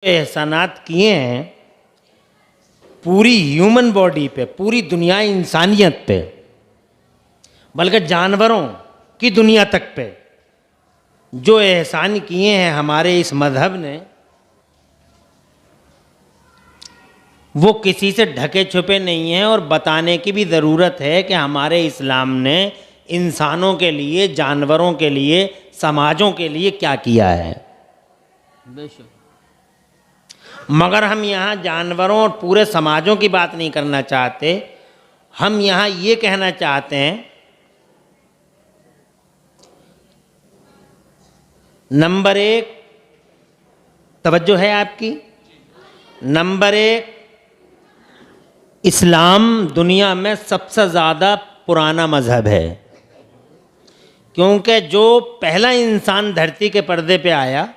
एहसानात किए हैं पूरी ह्यूमन बॉडी पे, पूरी दुनिया इंसानियत पे, बल्कि जानवरों की दुनिया तक पे जो एहसान किए हैं हमारे इस मज़हब ने, वो किसी से ढके छुपे नहीं हैं। और बताने की भी ज़रूरत है कि हमारे इस्लाम ने इंसानों के लिए, जानवरों के लिए, समाजों के लिए क्या किया है। बेशक। मगर हम यहाँ जानवरों और पूरे समाजों की बात नहीं करना चाहते। हम यहाँ ये कहना चाहते हैं, नंबर एक, तवज्जो है आपकी, नंबर एक, इस्लाम दुनिया में सबसे ज़्यादा पुराना मज़हब है, क्योंकि जो पहला इंसान धरती के पर्दे पे आया,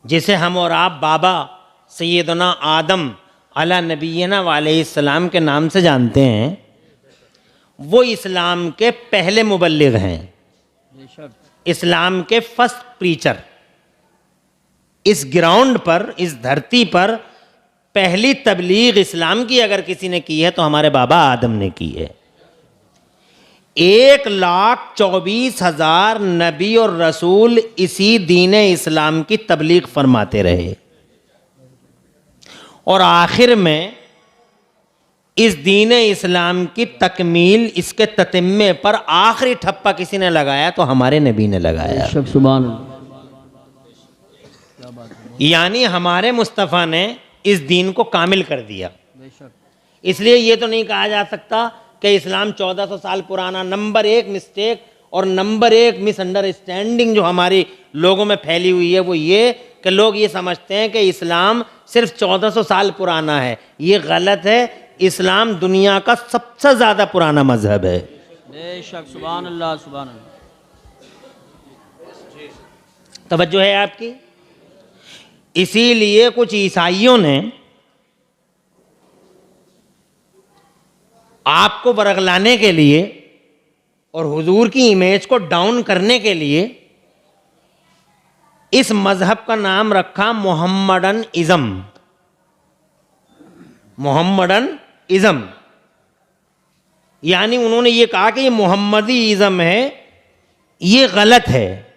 जिसे हम और आप बाबा सैयदना आदम अला नबीना अलैहिस्सलाम के नाम से जानते हैं, वो इस्लाम के पहले मुबल्लिग हैं, बेशक। इस्लाम के फर्स्ट प्रीचर। इस ग्राउंड पर, इस धरती पर पहली तबलीग इस्लाम की अगर किसी ने की है तो हमारे बाबा आदम ने की है। 1,24,000 नबी और रसूल इसी दीन इस्लाम की तबलीग फरमाते रहे, और आखिर में इस दीन इस्लाम की तकमील, इसके ततिम्मे पर आखिरी ठप्पा किसी ने लगाया तो हमारे नबी ने लगाया। बेशक, सुभान अल्लाह। क्या बात है। यानी हमारे मुस्तफ़ा ने इस दीन को कामिल कर दिया। बेशक। इसलिए ये तो नहीं कहा जा सकता कि इस्लाम 1400 साल पुराना। नंबर एक मिस्टेक और नंबर एक मिसअंडरस्टैंडिंग जो हमारी लोगों में फैली हुई है वो ये कि लोग ये समझते हैं कि इस्लाम सिर्फ 1400 साल पुराना है। ये गलत है। इस्लाम दुनिया का सबसे ज़्यादा पुराना मजहब है। बेशक, सुभान अल्लाह, सुभान अल्लाह। तवज्जो है आपकी। इसीलिए कुछ ईसाइयों ने आपको बरगलाने के लिए और हुजूर की इमेज को डाउन करने के लिए इस मजहब का नाम रखा मोहम्मडन इज़म। मोहम्मडन इज़म यानी उन्होंने ये कहा कि ये मोहम्मदी इज़म है, ये गलत है,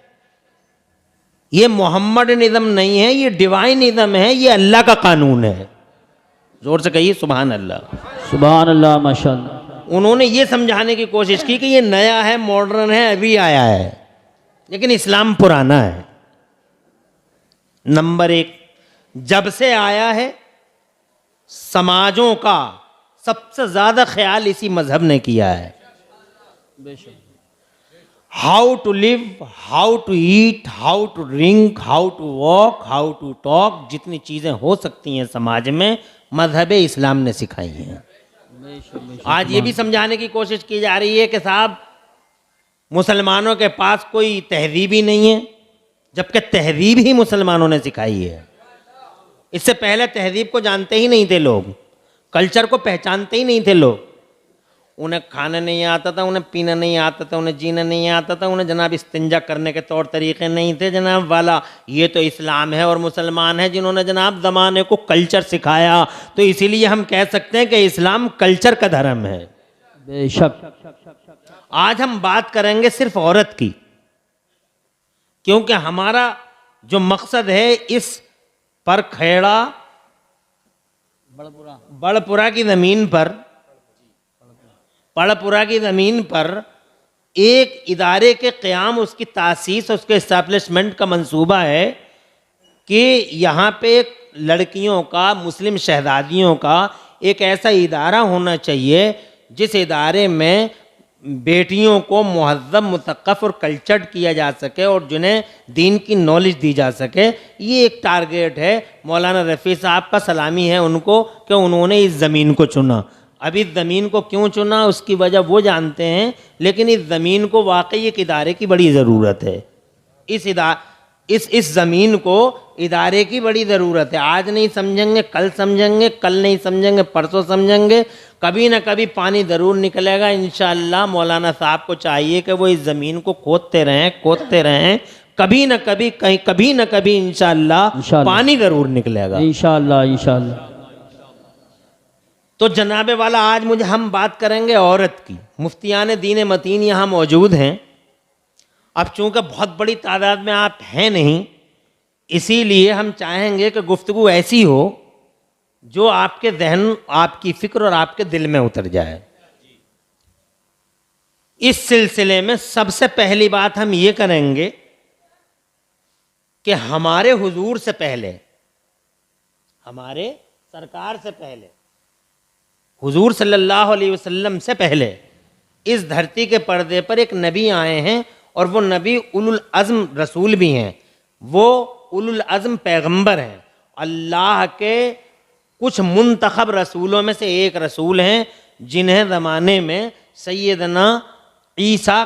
ये मोहम्मडन इज़म नहीं है, ये डिवाइन इज़म है, ये अल्लाह का कानून है। जोर से कहिए सुभान अल्लाह, सुभान अल्लाह, माशाअल्लाह। उन्होंने ये समझाने की कोशिश की कि ये नया है, मॉडर्न है, अभी आया है, लेकिन इस्लाम पुराना है। नंबर एक, जब से आया है समाजों का सबसे ज़्यादा ख्याल इसी मजहब ने किया है। बेशक। How to live, how to eat, how to drink, how to walk, how to talk, जितनी चीज़ें हो सकती हैं समाज में, मजहब इस्लाम ने सिखाई हैं। बेशक, बेशक। आज ये भी समझाने की कोशिश की जा रही है कि साहब मुसलमानों के पास कोई तहजीब ही नहीं है, जबकि तहजीब ही मुसलमानों ने सिखाई है। इससे पहले तहजीब को जानते ही नहीं थे लोग, कल्चर को पहचानते ही नहीं थे लोग। उन्हें खाना नहीं आता था, उन्हें पीना नहीं आता था, उन्हें जीना नहीं आता था, उन्हें जनाब इस्तिंजा करने के तौर तरीक़े नहीं थे जनाब वाला। ये तो इस्लाम है और मुसलमान है जिन्होंने जनाब ज़माने को कल्चर सिखाया। तो इसीलिए हम कह सकते हैं कि इस्लाम कल्चर का धर्म है। बेशक। आज हम बात करेंगे सिर्फ औरत की, क्योंकि हमारा जो मकसद है इस पर खेड़ा बड़पुरा की ज़मीन पर, बड़पुरा की ज़मीन पर एक इदारे के क़याम, उसकी तासीस, उसके इस्टेब्लिशमेंट का मंसूबा है कि यहाँ पे लड़कियों का, मुस्लिम शहज़ादियों का एक ऐसा इदारा होना चाहिए जिस इदारे में बेटियों को मुहज़्ज़ब, मुसक़्क़फ़ और कल्चर्ड किया जा सके और जिन्हें दीन की नॉलेज दी जा सके। ये एक टारगेट है। मौलाना रफ़ी साहब का सलामी है उनको कि उन्होंने इस ज़मीन को चुना। अब इस ज़मीन को क्यों चुना उसकी वजह वो जानते हैं, लेकिन इस ज़मीन को वाकई एक इदारे की बड़ी ज़रूरत है। इस ज़मीन को इदारे की बड़ी ज़रूरत है। आज नहीं समझेंगे कल समझेंगे, कल नहीं समझेंगे परसों समझेंगे, कभी ना कभी पानी ज़रूर निकलेगा इंशाअल्लाह। मौलाना साहब को चाहिए कि वो इस ज़मीन को खोदते रहें, कभी न कभी कहीं कभी न कभी इंशाअल्लाह इंशाअल्लाह। पानी जरूर निकलेगा। इंशाअल्लाह इंशाअल्लाह। तो जनाबे वाला आज मुझे हम बात करेंगे औरत की। मुफ्तियान दीन मतीन यहाँ मौजूद हैं। अब चूंकि बहुत बड़ी तादाद में आप हैं नहीं, इसीलिए हम चाहेंगे कि गुफ्तगू ऐसी हो जो आपके जहन, आपकी फिक्र और आपके दिल में उतर जाए। इस सिलसिले में सबसे पहली बात हम ये करेंगे कि हमारे हुजूर से पहले, हमारे सरकार से पहले, हुजूर सल्लल्लाहु अलैहि वसल्लम से पहले इस धरती के पर्दे पर एक नबी आए हैं, और वो नबी उलुल अज़्म रसूल भी हैं। वो उलुल अज़्म पैगंबर हैं। अल्लाह के कुछ मुंतखब रसूलों में से एक रसूल हैं, जिन्हें ज़माने में सैयदना ईसा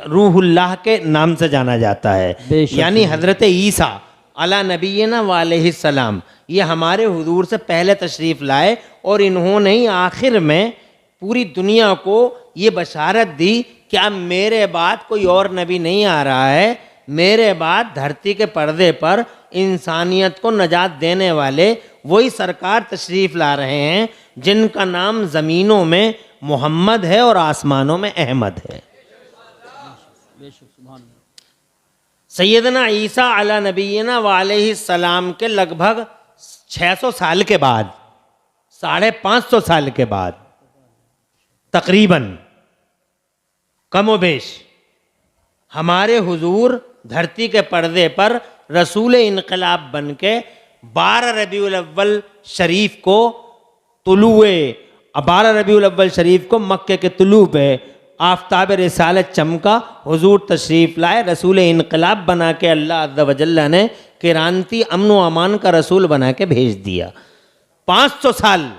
रूहुल्लाह के नाम से जाना जाता है। बेशक। यानी हज़रत ईसा अला नबीना वालैहिस्सलाम, ये हमारे हुजूर से पहले तशरीफ़ लाए, और इन्होंने ही आखिर में पूरी दुनिया को ये बशारत दी कि अब मेरे बाद कोई और नबी नहीं आ रहा है, मेरे बाद धरती के पर्दे पर इंसानियत को नजात देने वाले वही सरकार तशरीफ़ ला रहे हैं, जिनका नाम ज़मीनों में मोहम्मद है और आसमानों में अहमद है। सैयदना ईसा अला नबीना वालैहिस्सलाम के लगभग 600 साल के बाद, 550 साल के बाद तकरीबन, कमोबेश, हमारे हुजूर धरती के पर्दे पर रसूल इनकलाब बन के 12 रबीउल अव्वल शरीफ को 12 रबीउल अव्वल शरीफ को मक्के के तुलू पे आफ्ताब रिसालत चमका, हुजूर तशरीफ़ लाए, रसूल इनकलाब बना के अल्लाह अज़्ज़ व जल्ल ने क्रांति, अमन व अमान का रसूल बना के भेज दिया। 500 साल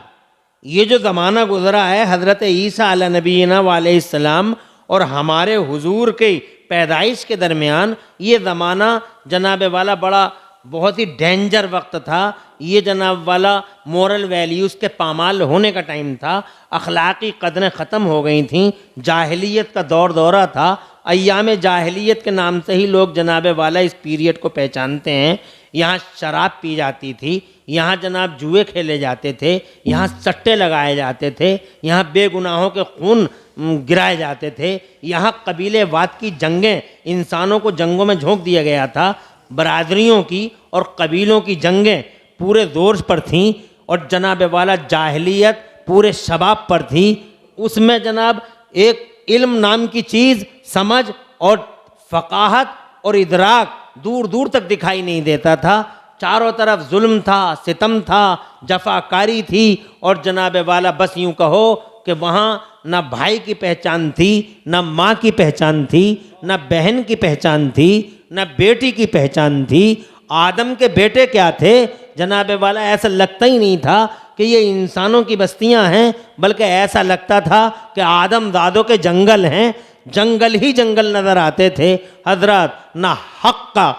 ये जो ज़माना गुज़रा है हज़रत ईसा अला नबीना वालैहिस्सलाम और हमारे हुजूर के पैदाइश के दरमियान, ये ज़माना जनाब वाला बड़ा बहुत ही डेंजर वक्त था। ये जनाब वाला मोरल वैल्यूज़ के पामाल होने का टाइम था। अखलाकी कदरें ख़त्म हो गई थीं। जाहिलियत का दौरा था। अय्याम जाहिलियत के नाम से ही लोग जनाब वाला इस पीरियड को पहचानते हैं। यहाँ शराब पी जाती थी, यहाँ जनाब जुए खेले जाते थे, यहाँ सट्टे लगाए जाते थे, यहाँ बेगुनाहों के खून गिराए जाते थे, यहाँ कबीलेवाद की जंगें, इंसानों को जंगों में झोंक दिया गया था। बरादरियों की और कबीलों की जंगें पूरे जोर पर थीं, और जनाब वाला जाहिलियत पूरे शबाब पर थी। उसमें जनाब एक इल्म नाम की चीज़, समझ और फ़काहत और इदराक दूर दूर तक दिखाई नहीं देता था। चारों तरफ जुल्म था, सितम था, जफाकारी थी, और जनाब वाला बस यूँ कहो कि वहाँ न भाई की पहचान थी, न माँ की पहचान थी, न बहन की पहचान थी, न बेटी की पहचान थी। आदम के बेटे क्या थे जनाब वाला, ऐसा लगता ही नहीं था कि ये इंसानों की बस्तियां हैं, बल्कि ऐसा लगता था कि आदम दादों के जंगल हैं। जंगल ही जंगल नज़र आते थे हजरत। ना हक का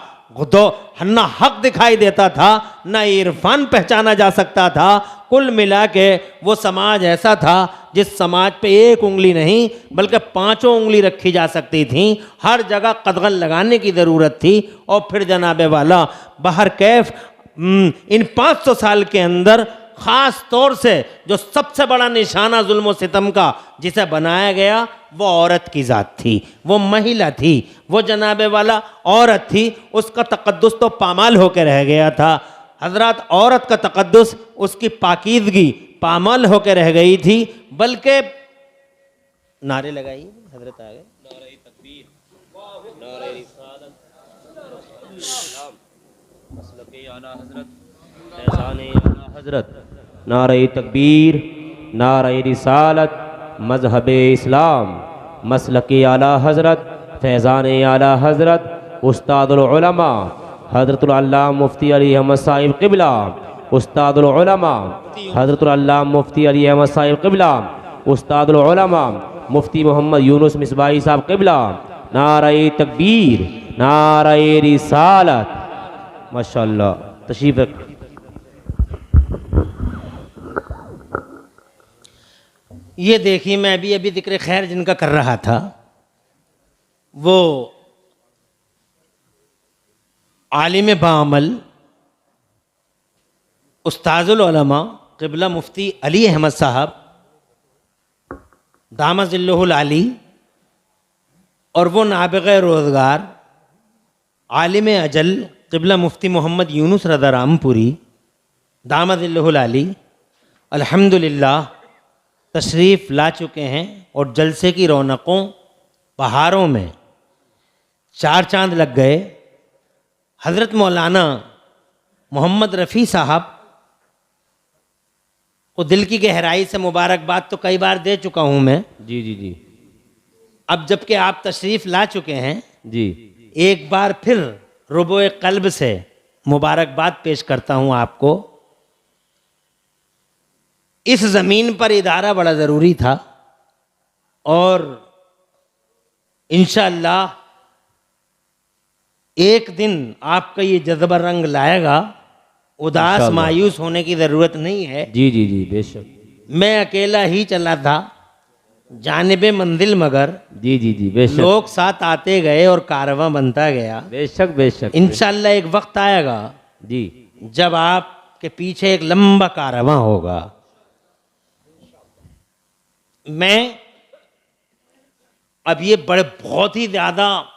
ना हक दिखाई देता था, ना इरफान पहचाना जा सकता था। कुल मिला के वो समाज ऐसा था जिस समाज पे एक उंगली नहीं बल्कि 5 उंगली रखी जा सकती थी। हर जगह कदगन लगाने की ज़रूरत थी। और फिर जनाबे वाला बहर कैफ इन 500 साल के अंदर ख़ास तौर से जो सबसे बड़ा निशाना जुल्म सितम का जिसे बनाया गया वो औरत की ज़ात थी, वो महिला थी, वो जनाबे वाला औरत थी। उसका तक़द्दुस तो पामाल होकर रह गया था हजरत। औरत का तक़द्दुस, उसकी पाकीज़गी पामाल होकर रह गई थी। बल्कि नारे लगाइए, हजरत आ गए। हजरत नारे तकबीर, नारे रिसालत, मजहब इस्लाम, मसलक आला हजरत, फैज़ान आला हजरत, उस्तादुल उलमा हजरतुल अल्लामा मुफ्ती अली अहमद साहिब क़िबला, उस्तादुल उलमा हजरतुल अल्लामा मुफ्ती अली अहमद साहिब क़िबला, उस्तादुल उलमा मुफ्ती मोहम्मद यूनुस मिसबाही साहब क़िबला। नारे तकबीर, नारे रिसालत। माशाअल्लाह, तशरीफ़ रख। ये देखिए, मैं अभी जिक्र खैर जिनका कर रहा था, वो आलिम बामल उस्ताजुल उलमा क़िबला मुफ्ती अली अहमद साहब दामद ज़िल्लुहुल आली और वो नाबिग़ रोज़गार आलिम अजल क़िबला मुफ्ती मोहम्मद यूनुस रज़ा रामपुरी दामद ज़िल्लुहुल आली अल्हम्दुलिल्लाह तशरीफ़ ला चुके हैं और जलसे की रौनकों बहारों में चार चांद लग गए। हज़रत मौलाना मोहम्मद रफ़ी साहब को दिल की गहराई से मुबारकबाद तो कई बार दे चुका हूँ मैं। जी जी जी अब जबकि आप तशरीफ़ ला चुके हैं, जी एक बार फिर रुबोए क़ल्ब से मुबारकबाद पेश करता हूँ आपको। इस ज़मीन पर इदारा बड़ा ज़रूरी था और इंशाअल्लाह एक दिन आपका ये जज्बा रंग लाएगा। उदास इंशाअल्लाह। मायूस होने की ज़रूरत नहीं है। जी जी जी बेशक। मैं अकेला ही चला था जानिबे मंजिल, मगर जी जी जी बेशक लोग साथ आते गए और कारवां बनता गया। बेशक बेशक इंशाअल्लाह एक वक्त आएगा जी जब आपके पीछे एक लंबा कारवां होगा। मैं अब ये बड़े बहुत ही ज़्यादा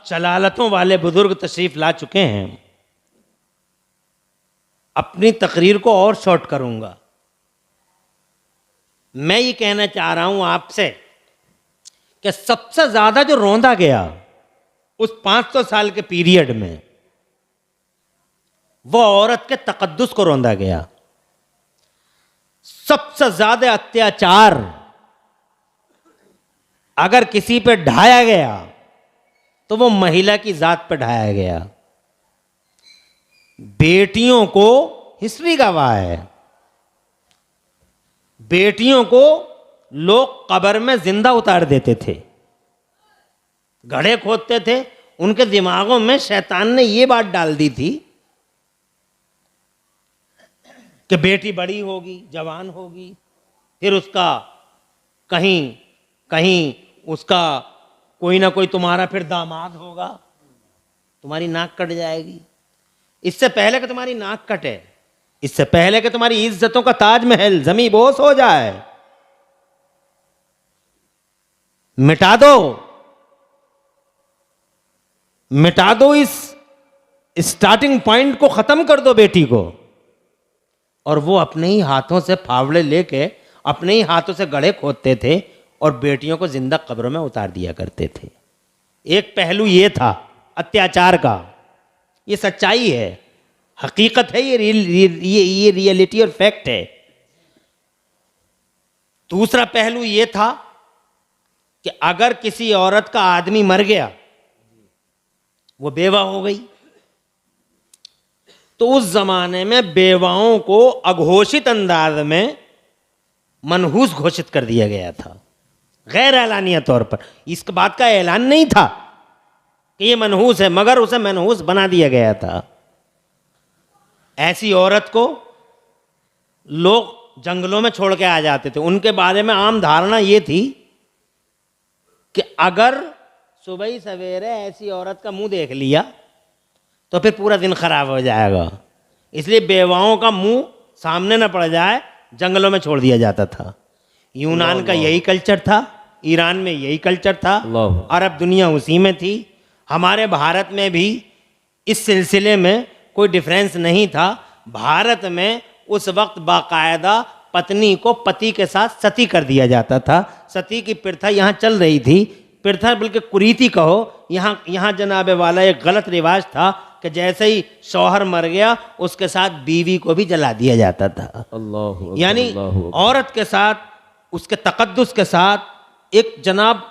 जलालतों वाले बुजुर्ग तशरीफ़ ला चुके हैं। अपनी तकरीर को और शॉर्ट करूंगा। मैं ये कहना चाह रहा हूं आपसे कि सबसे ज़्यादा जो रौंदा गया उस 500 साल के पीरियड में, वो औरत के तकद्दुस को रौंदा गया। सबसे ज़्यादा अत्याचार अगर किसी पे ढाया गया तो वो महिला की ज़ात पे ढाया गया। बेटियों को, हिस्ट्री गवाह है, बेटियों को लोग कब्र में जिंदा उतार देते थे, गड्ढे खोदते थे। उनके दिमागों में शैतान ने ये बात डाल दी थी कि बेटी बड़ी होगी, जवान होगी, फिर उसका कहीं कहीं उसका कोई ना कोई तुम्हारा फिर दामाद होगा, तुम्हारी नाक कट जाएगी। इससे पहले कि तुम्हारी नाक कटे, इससे पहले कि तुम्हारी इज्जतों का ताजमहल जमी बोस हो जाए, मिटा दो इस स्टार्टिंग पॉइंट को, खत्म कर दो बेटी को। और वो अपने ही हाथों से फावड़े लेके अपने ही हाथों से गड्ढे खोदते थे और बेटियों को जिंदा कब्रों में उतार दिया करते थे। एक पहलू ये था अत्याचार का, ये सच्चाई है, हकीकत है, ये रियलिटी और फैक्ट है। दूसरा पहलू ये था कि अगर किसी औरत का आदमी मर गया, वो बेवा हो गई, तो उस जमाने में बेवाओं को अघोषित अंदाज में मनहूस घोषित कर दिया गया था, गैर एलानिया तौर पर। इस बात का ऐलान नहीं था कि ये मनहूस है, मगर उसे मनहूस बना दिया गया था। ऐसी औरत को लोग जंगलों में छोड़ के आ जाते थे। उनके बारे में आम धारणा ये थी कि अगर सुबह ही सवेरे ऐसी औरत का मुंह देख लिया तो फिर पूरा दिन खराब हो जाएगा, इसलिए बेवाओं का मुंह सामने न पड़ जाए, जंगलों में छोड़ दिया जाता था। यूनान का यही कल्चर था, ईरान में यही कल्चर था, अरब दुनिया उसी में थी। हमारे भारत में भी इस सिलसिले में कोई डिफरेंस नहीं था। भारत में उस वक्त बाकायदा पत्नी को पति के साथ सती कर दिया जाता था। सती की प्रथा यहाँ चल रही थी, प्रथा बल्कि कुरीति कहो। यहाँ जनाबे वाला एक गलत रिवाज था कि जैसे ही शौहर मर गया उसके साथ बीवी को भी जला दिया जाता था। अल्लाह, यानी औरत के साथ, उसके तकद्दुस के साथ एक जनाब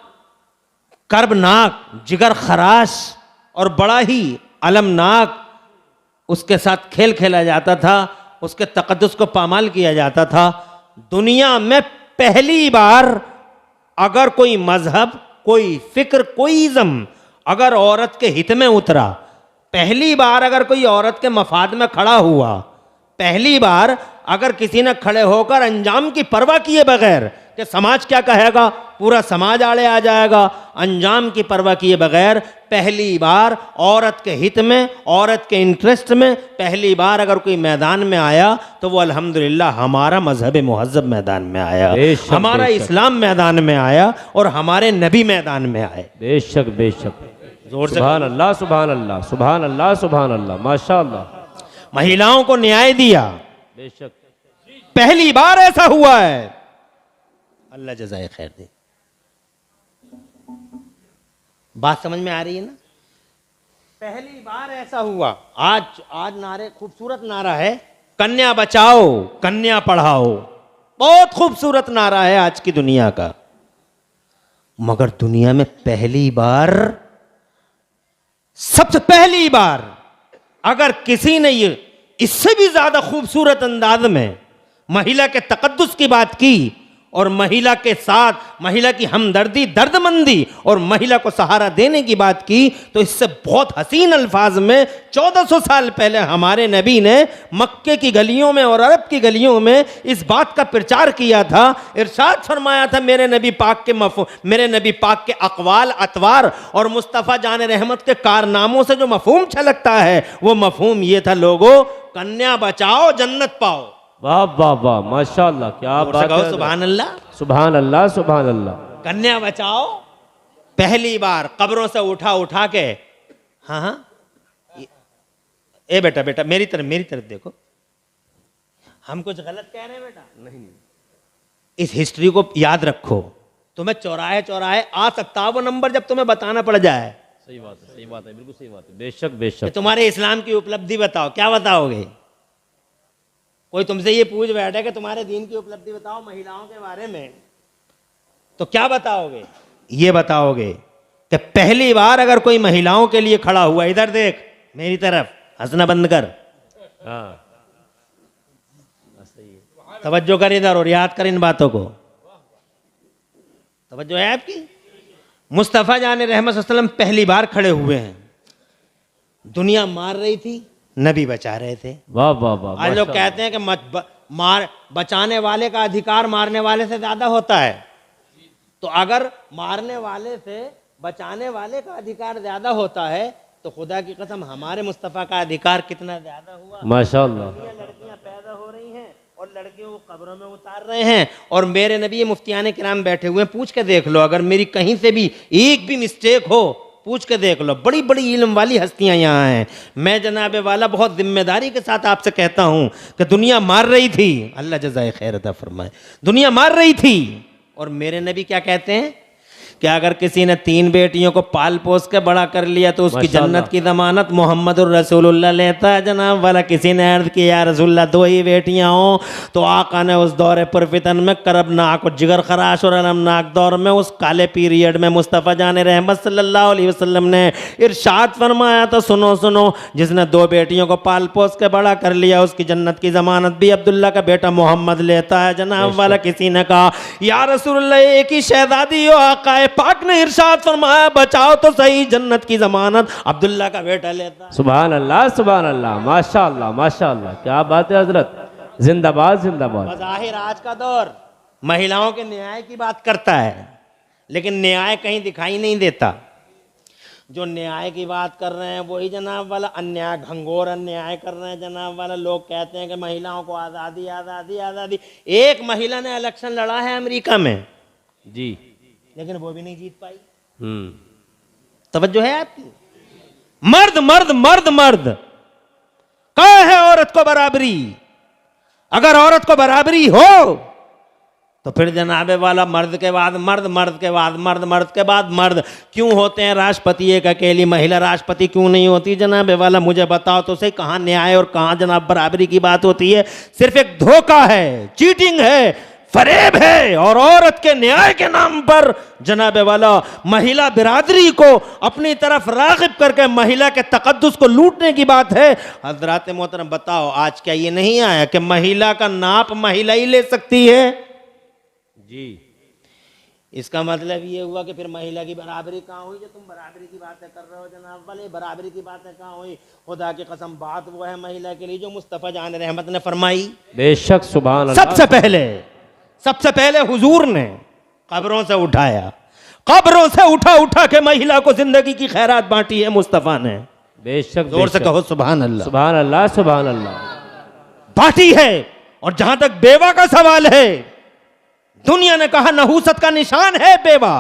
कर्बनाक, जिगर खराश और बड़ा ही अलमनाक उसके साथ खेल खेला जाता था, उसके तकद्दुस को पामाल किया जाता था। दुनिया में पहली बार अगर कोई मजहब, कोई फिक्र, कोई इज़्म अगर औरत के हित में उतरा, पहली बार अगर कोई औरत के मफाद में खड़ा हुआ, पहली बार अगर किसी ने खड़े होकर अंजाम की परवाह किए बगैर कि समाज क्या कहेगा, पूरा समाज आड़े आ जाएगा। अंजाम की परवाह किए बगैर पहली बार औरत के हित में, औरत के इंटरेस्ट में पहली बार अगर कोई मैदान में आया तो वो अल्हम्दुलिल्लाह हमारा मजहब मुहज्जब मैदान में आया, बेशक, हमारा बेशक। इस्लाम मैदान में आया और हमारे नबी मैदान में आए। बेशक बेशक, जोर से सुभान अल्लाह सुभान अल्लाह सुभान अल्लाह सुभान अल्लाह, माशाअल्लाह। महिलाओं को न्याय दिया, बेशक पहली बार ऐसा हुआ है। अल्लाह जज़ाए खैर दे। बात समझ में आ रही है ना? पहली बार ऐसा हुआ। आज नारे, खूबसूरत नारा है, कन्या बचाओ कन्या पढ़ाओ, बहुत खूबसूरत नारा है आज की दुनिया का। मगर दुनिया में पहली बार, सबसे पहली बार अगर किसी ने ये इससे भी ज्यादा खूबसूरत अंदाज में महिला के तकद्दुस की बात की और महिला के साथ महिला की हमदर्दी, दर्दमंदी और महिला को सहारा देने की बात की, तो इससे बहुत हसीन अल्फाज में 1400 साल पहले हमारे नबी ने मक्के की गलियों में और अरब की गलियों में इस बात का प्रचार किया था। इरशाद फरमाया था मेरे नबी पाक के अक़वाल, अतवार और मुस्तफ़ा जान रहमत के कारनामों से जो मफहूम छलकता है वो मफहूम ये था, लोगों कन्या बचाओ जन्नत पाओ। वाह वाह वाह, माशाअल्लाह, क्या बात है। सुभान अल्लाह, सुभान अल्लाह सुभान अल्लाह। कन्या बचाओ पहली बार कब्रों से उठा के। हाँ हाँ, ए बेटा मेरी तरफ देखो, हम कुछ गलत कह रहे हैं बेटा? नहीं, इस हिस्ट्री को याद रखो। तुम्हें चौराहे आ सकता है वो नंबर जब तुम्हें बताना पड़ जाए। सही बात है, बिल्कुल सही बात है। बेशक बेशक। तुम्हारे इस्लाम की उपलब्धि बताओ, क्या बताओगे? कोई तुमसे ये पूछ बैठे कि तुम्हारे दीन की उपलब्धि बताओ महिलाओं के बारे में, तो क्या बताओगे? ये बताओगे कि पहली बार अगर कोई महिलाओं के लिए खड़ा हुआ, इधर देख मेरी तरफ, हंसना बंद कर, हाँ तवज्जो कर इधर और याद कर इन बातों को। तवज्जो है आपकी? मुस्तफ़ा जान रहमत सल्लल्लाहु अलैहि वसल्लम पहली बार खड़े हुए हैं। दुनिया मार रही थी, नबी बचा रहे थे। वाह वाह वाह। आज लोग कहते हैं कि बचाने वाले का अधिकार मारने वाले से ज्यादा होता है। तो अगर मारने वाले से बचाने वाले का अधिकार ज्यादा होता है तो खुदा की कसम हमारे मुस्तफ़ा का अधिकार कितना ज्यादा हुआ। माशाअल्लाह। लड़कियां पैदा हो रही हैं और लड़कियों को कब्रों में उतार रहे हैं और मेरे नबी ये मुफ्तियाने किराम बैठे हुए हैं। पूछ के देख लो, अगर मेरी कहीं से भी एक भी मिस्टेक हो पूछ के देख लो। बड़ी बड़ी इल्म वाली हस्तियां यहाँ हैं। मैं जनाबे वाला बहुत जिम्मेदारी के साथ आपसे कहता हूँ कि दुनिया मार रही थी, अल्लाह जज़ाए खैर अता फरमाए, दुनिया मार रही थी और मेरे नबी क्या कहते हैं कि अगर किसी ने 3 बेटियों को पाल पोस के बड़ा कर लिया तो उसकी जन्नत की जमानत मोहम्मदुर रसूलुल्लाह लेता है। जनाब वाला किसी ने अर्ज किया या रसूलुल्लाह 2 ही बेटियां हो तो आका ने उस दौरे पुरफितन में करबनाक और जिगर खराश और अलमनाक दौर में, उस काले पीरियड में मुस्तफ़ा जान रहमत सल्लल्लाहु अलैहि वसल्लम ने इरशाद फरमाया था, सुनो सुनो, जिसने 2 बेटियों को पाल पोस के बड़ा कर लिया उसकी जन्नत की जमानत भी अब्दुल्ला का बेटा मोहम्मद लेता है। जनाब वाला किसी ने कहा या रसूलुल्लाह एक ही शहजादी हो, आका पाक ने इरशाद फरमाया बचाओ तो सही, जन्नत की जमानत अब्दुल्ला का बेटा लेता है। सुभान अल्लाह, माशाअल्लाह माशाअल्लाह, क्या बात है हजरत, जिंदाबाद जिंदाबाद। बज़ाहिर आज का दौर महिलाओं के न्याय की बात करता है, लेकिन न्याय कहीं दिखाई नहीं देता। जो न्याय की बात कर रहे हैं वही जनाब वाला अन्याय, घंघोर अन्याय कर रहे हैं जनाब वाला। लोग कहते हैं कि महिलाओं को आज़ादी आज़ादी आज़ादी। एक महिला ने इलेक्शन लड़ा है अमेरिका में जी, लेकिन वो भी नहीं जीत पाई। हम्म, तवज्जो है आपकी? मर्द मर्द मर्द मर्द, कहाँ है औरत को बराबरी? अगर औरत को बराबरी हो तो फिर जनाबे वाला मर्द के बाद मर्द, मर्द के बाद मर्द, मर्द के बाद मर्द क्यों होते हैं राष्ट्रपति? एक अकेली महिला राष्ट्रपति क्यों नहीं होती जनाबे वाला? मुझे बताओ तो सही, कहाँ न्याय और कहाँ जनाब बराबरी की बात होती है? सिर्फ एक धोखा है, चीटिंग है, फरेब है और औरत के न्याय के नाम पर जनाबे वाला महिला बिरादरी को अपनी तरफ राग़िब करके महिला के तकद्दुस को लूटने की बात है। हज़रात मोहतरम बताओ, आज क्या ये नहीं आया कि महिला का नाप महिला ही ले सकती है? जी, इसका मतलब ये हुआ कि फिर महिला की बराबरी कहाँ हुई? जो तुम बराबरी की बातें कर रहे हो जनाब वाले, बराबरी की बातें कहाँ हुई? खुदा की कसम बात वो है महिला के लिए जो मुस्तफ़ा जान रहमत ने फरमाई। बेशक, सुभान अल्लाह। सबसे पहले सबसे पहले हुजूर ने कब्रों से उठाया, कब्रों से उठा उठा के महिला को जिंदगी की खैरात बांटी है मुस्तफ़ा ने। बेशक जोर से कहो सुभान अल्लाह। सुभान अल्लाह सुभान अल्लाह। बांटी है। और जहां तक बेवा का सवाल है, दुनिया ने कहा नहूसत का निशान है बेवा,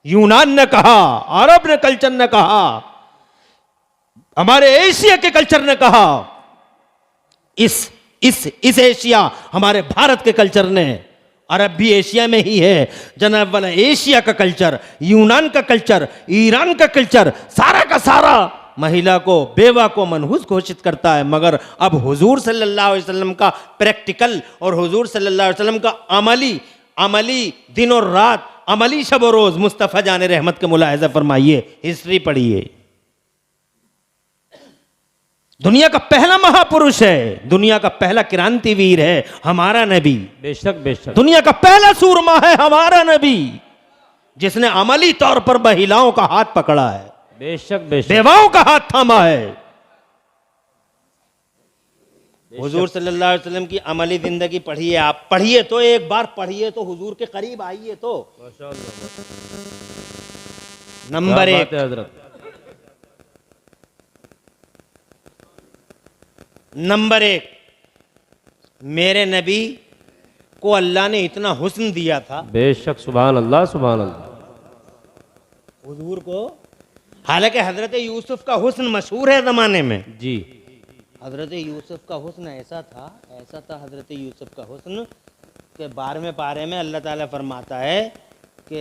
यूनान ने कहा, अरब ने कल्चर ने कहा, हमारे एशिया के कल्चर ने कहा, इस एशिया हमारे भारत के कल्चर ने, अरब भी एशिया में ही है जनाब वाला, एशिया का कल्चर, यूनान का कल्चर, ईरान का कल्चर, सारा का सारा महिला को, बेवा को मनहूस घोषित करता है। मगर अब हुजूर सल्लल्लाहु अलैहि वसल्लम का प्रैक्टिकल और हुजूर सल्लल्लाहु अलैहि वसल्लम का अमली दिन और रात, अमली शब और रोज मुस्तफ़ा जाने रहमत के मुलाहिजा फरमाइए, हिस्ट्री पढ़िए। दुनिया का पहला महापुरुष है, दुनिया का पहला क्रांतिवीर है हमारा नबी। बेशक बेशक। दुनिया का पहला सूरमा है हमारा नबी, जिसने अमली तौर पर महिलाओं का हाथ पकड़ा है, बेशक बेशक। बेवाओं का हाथ थामा है। हुजूर सल्लल्लाहु अलैहि वसल्लम की अमली जिंदगी पढ़िए, आप पढ़िए तो, एक बार पढ़िए तो, हुजूर के करीब आइए तो। नंबर एक, नंबर एक, मेरे नबी को अल्लाह ने इतना हुस्न दिया था। बेशक सुभान अल्लाह सुभान अल्लाह। हुजूर को, हालांकि हजरत यूसुफ का हुस्न मशहूर है जमाने में जी। हजरत यूसुफ का हुस्न ऐसा था हजरत यूसुफ का हुस्न के 12वें पारे में अल्लाह ताला फरमाता है कि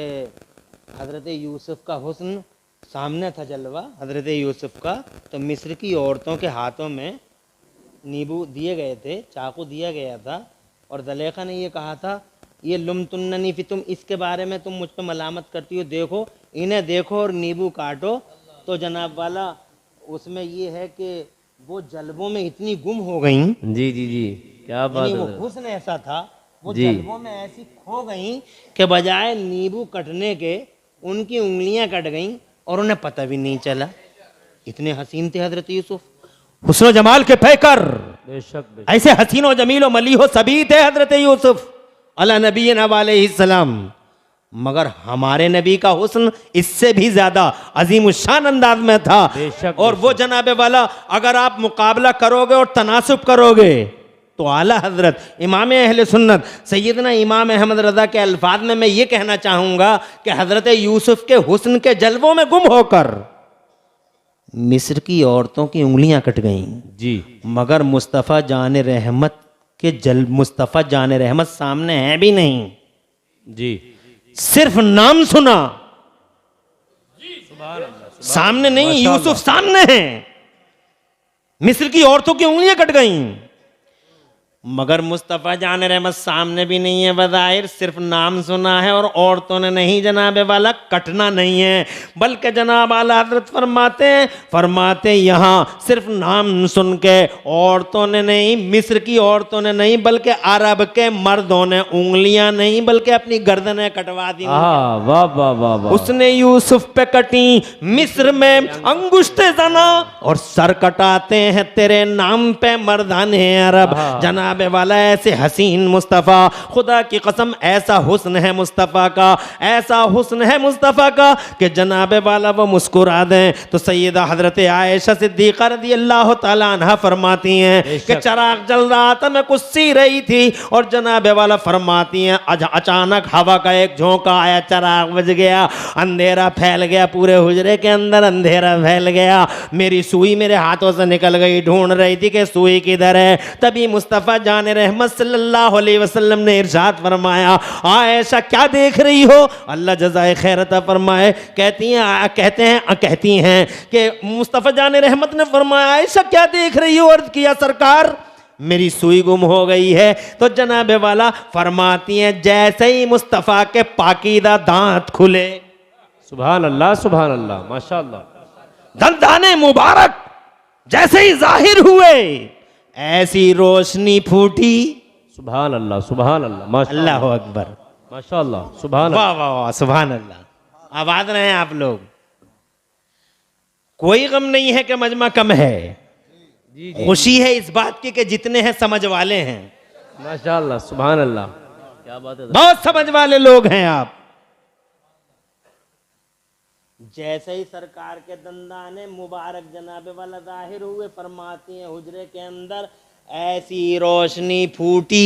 हजरत यूसुफ का हुस्न, सामने था जलवा हजरत यूसुफ का, तो मिस्र की औरतों के हाथों में नींबू दिए गए थे, चाकू दिया गया था, और ज़ुलेखा ने ये कहा था, ये लुमतुन्ननी फी, तुम इसके बारे में तुम मुझ पर मलामत करती हो, देखो इन्हें देखो और नींबू काटो। तो जनाब वाला उसमें ये है कि वो जलबों में इतनी गुम हो गई, जी जी जी, क्या बात वो है। हुस्न ऐसा था, वो जी। जलबों में ऐसी खो गई कि बजाय नींबू कटने के उनकी उंगलियां कट गईं और उन्हें पता भी नहीं चला। इतने हसीन थे हजरत यूसुफ, हुस्न जमाल के पैकर, बेशक बेशक। ऐसे हसीन व जमील व मली हो सभी थे हजरत यूसुफ अला नबीना अलैहिस्सलाम। मगर हमारे नबी का हुस्न इससे भी ज्यादा अजीम शान अंदाज में था। बेशक, और वो जनाबे वाला, अगर आप मुकाबला करोगे और तनासुब करोगे तो आला हजरत इमाम अहले सुन्नत सैयदना इमाम अहमद रजा के अल्फाज में मैं ये कहना चाहूंगा कि हजरत यूसुफ के हुस्न के जलवों में गुम होकर मिस्र की औरतों की उंगलियां कट गईं जी। मगर मुस्तफ़ा जान रहमत के मुस्तफ़ा जान रहमत सामने है भी नहीं, जी। सिर्फ नाम सुना, सामने नहीं, यूसुफ सामने है, मिस्र की औरतों की उंगलियां कट गईं मगर मुस्तफ़ा जान रहमत सामने भी नहीं है, बज़ाहिर सिर्फ नाम सुना है और औरतों ने नहीं जनाब वाला कटना नहीं है। बल्कि जनाब आला हज़रत फरमाते यहाँ सिर्फ नाम सुन के औरतों ने नहीं, मिस्र की औरतों ने नहीं, बल्कि अरब के मर्दों ने उंगलियां नहीं बल्कि अपनी गर्दनें कटवा दी। वाह वाह वाह वाह। उसने यूसुफ पे कटी मिस्र में अंगुश्ते जना, और सर कटाते हैं तेरे नाम पे मर्दाने अरब। जनाब वाला ऐसे हसीन मुस्तफ़ा, खुदा की कसम ऐसा हुस्न है मुस्तफ़ा का, ऐसा हुस्न है मुस्तफ़ा का कि जनाब वाला वो मुस्कुरा दें तो सैयदा हजरत आयशा सिद्दीक़ा रज़ी अल्लाह तआला अन्हा फरमाती हैं कि चराग जल रहा था, मैं कुछ सी रही थी और जनाब वाला फरमाती हैं अचानक हवा का एक झोंका आया, चराग बज गया, अंधेरा फैल गया, पूरे हुजरे के अंदर अंधेरा फैल गया, मेरी सुई मेरे हाथों से निकल गई, ढूंढ रही थी कि सुई किधर है। तभी मुस्तफ़ा जाने रहमत सल्लल्लाहु अलैहि वसल्लम ने इरशाद फरमाया, आयशा क्या देख रही हो, अल्लाह जज़ाए खैर अता फरमाए। कहती हैं कि मुस्तफ़ा जाने रहमत ने फरमाया, आयशा क्या देख रही हो? अर्ज़ किया सरकार मेरी सुई गुम हो गई है। तो जनाब वाला फरमाती हैं जैसे ही मुस्तफ़ा के पाकीदा दांत खुले, सुभान अल्लाह माशाअल्लाह, दंदाने मुबारक जैसे ही जाहिर हुए ऐसी रोशनी फूटी। सुभान अल्लाह माशाअल्लाह, अल्लाह अकबर, माशाअल्लाह, सुभान वाह वाह वाह, सुभान अल्लाह। आबाद रहे हैं आप लोग। कोई गम नहीं है कि मजमा कम है, खुशी है इस बात की कि जितने हैं समझ वाले हैं। माशाअल्लाह, सुभान अल्लाह। क्या बात है। बहुत समझ वाले लोग हैं आप। जैसे ही सरकार के दंदाने मुबारक जनाबे वाला जाहिर हुए, फरमाती हैं हुजरे के अंदर ऐसी रोशनी फूटी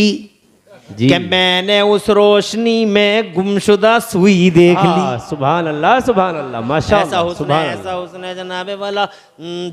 जी कि मैंने उस रोशनी में गुमशुदा सुई देख ली। सुभान अल्लाह ऐसा माशाअल्लाह हुस्न सुभान है, ऐसा हुस्न है जनाबे वाला।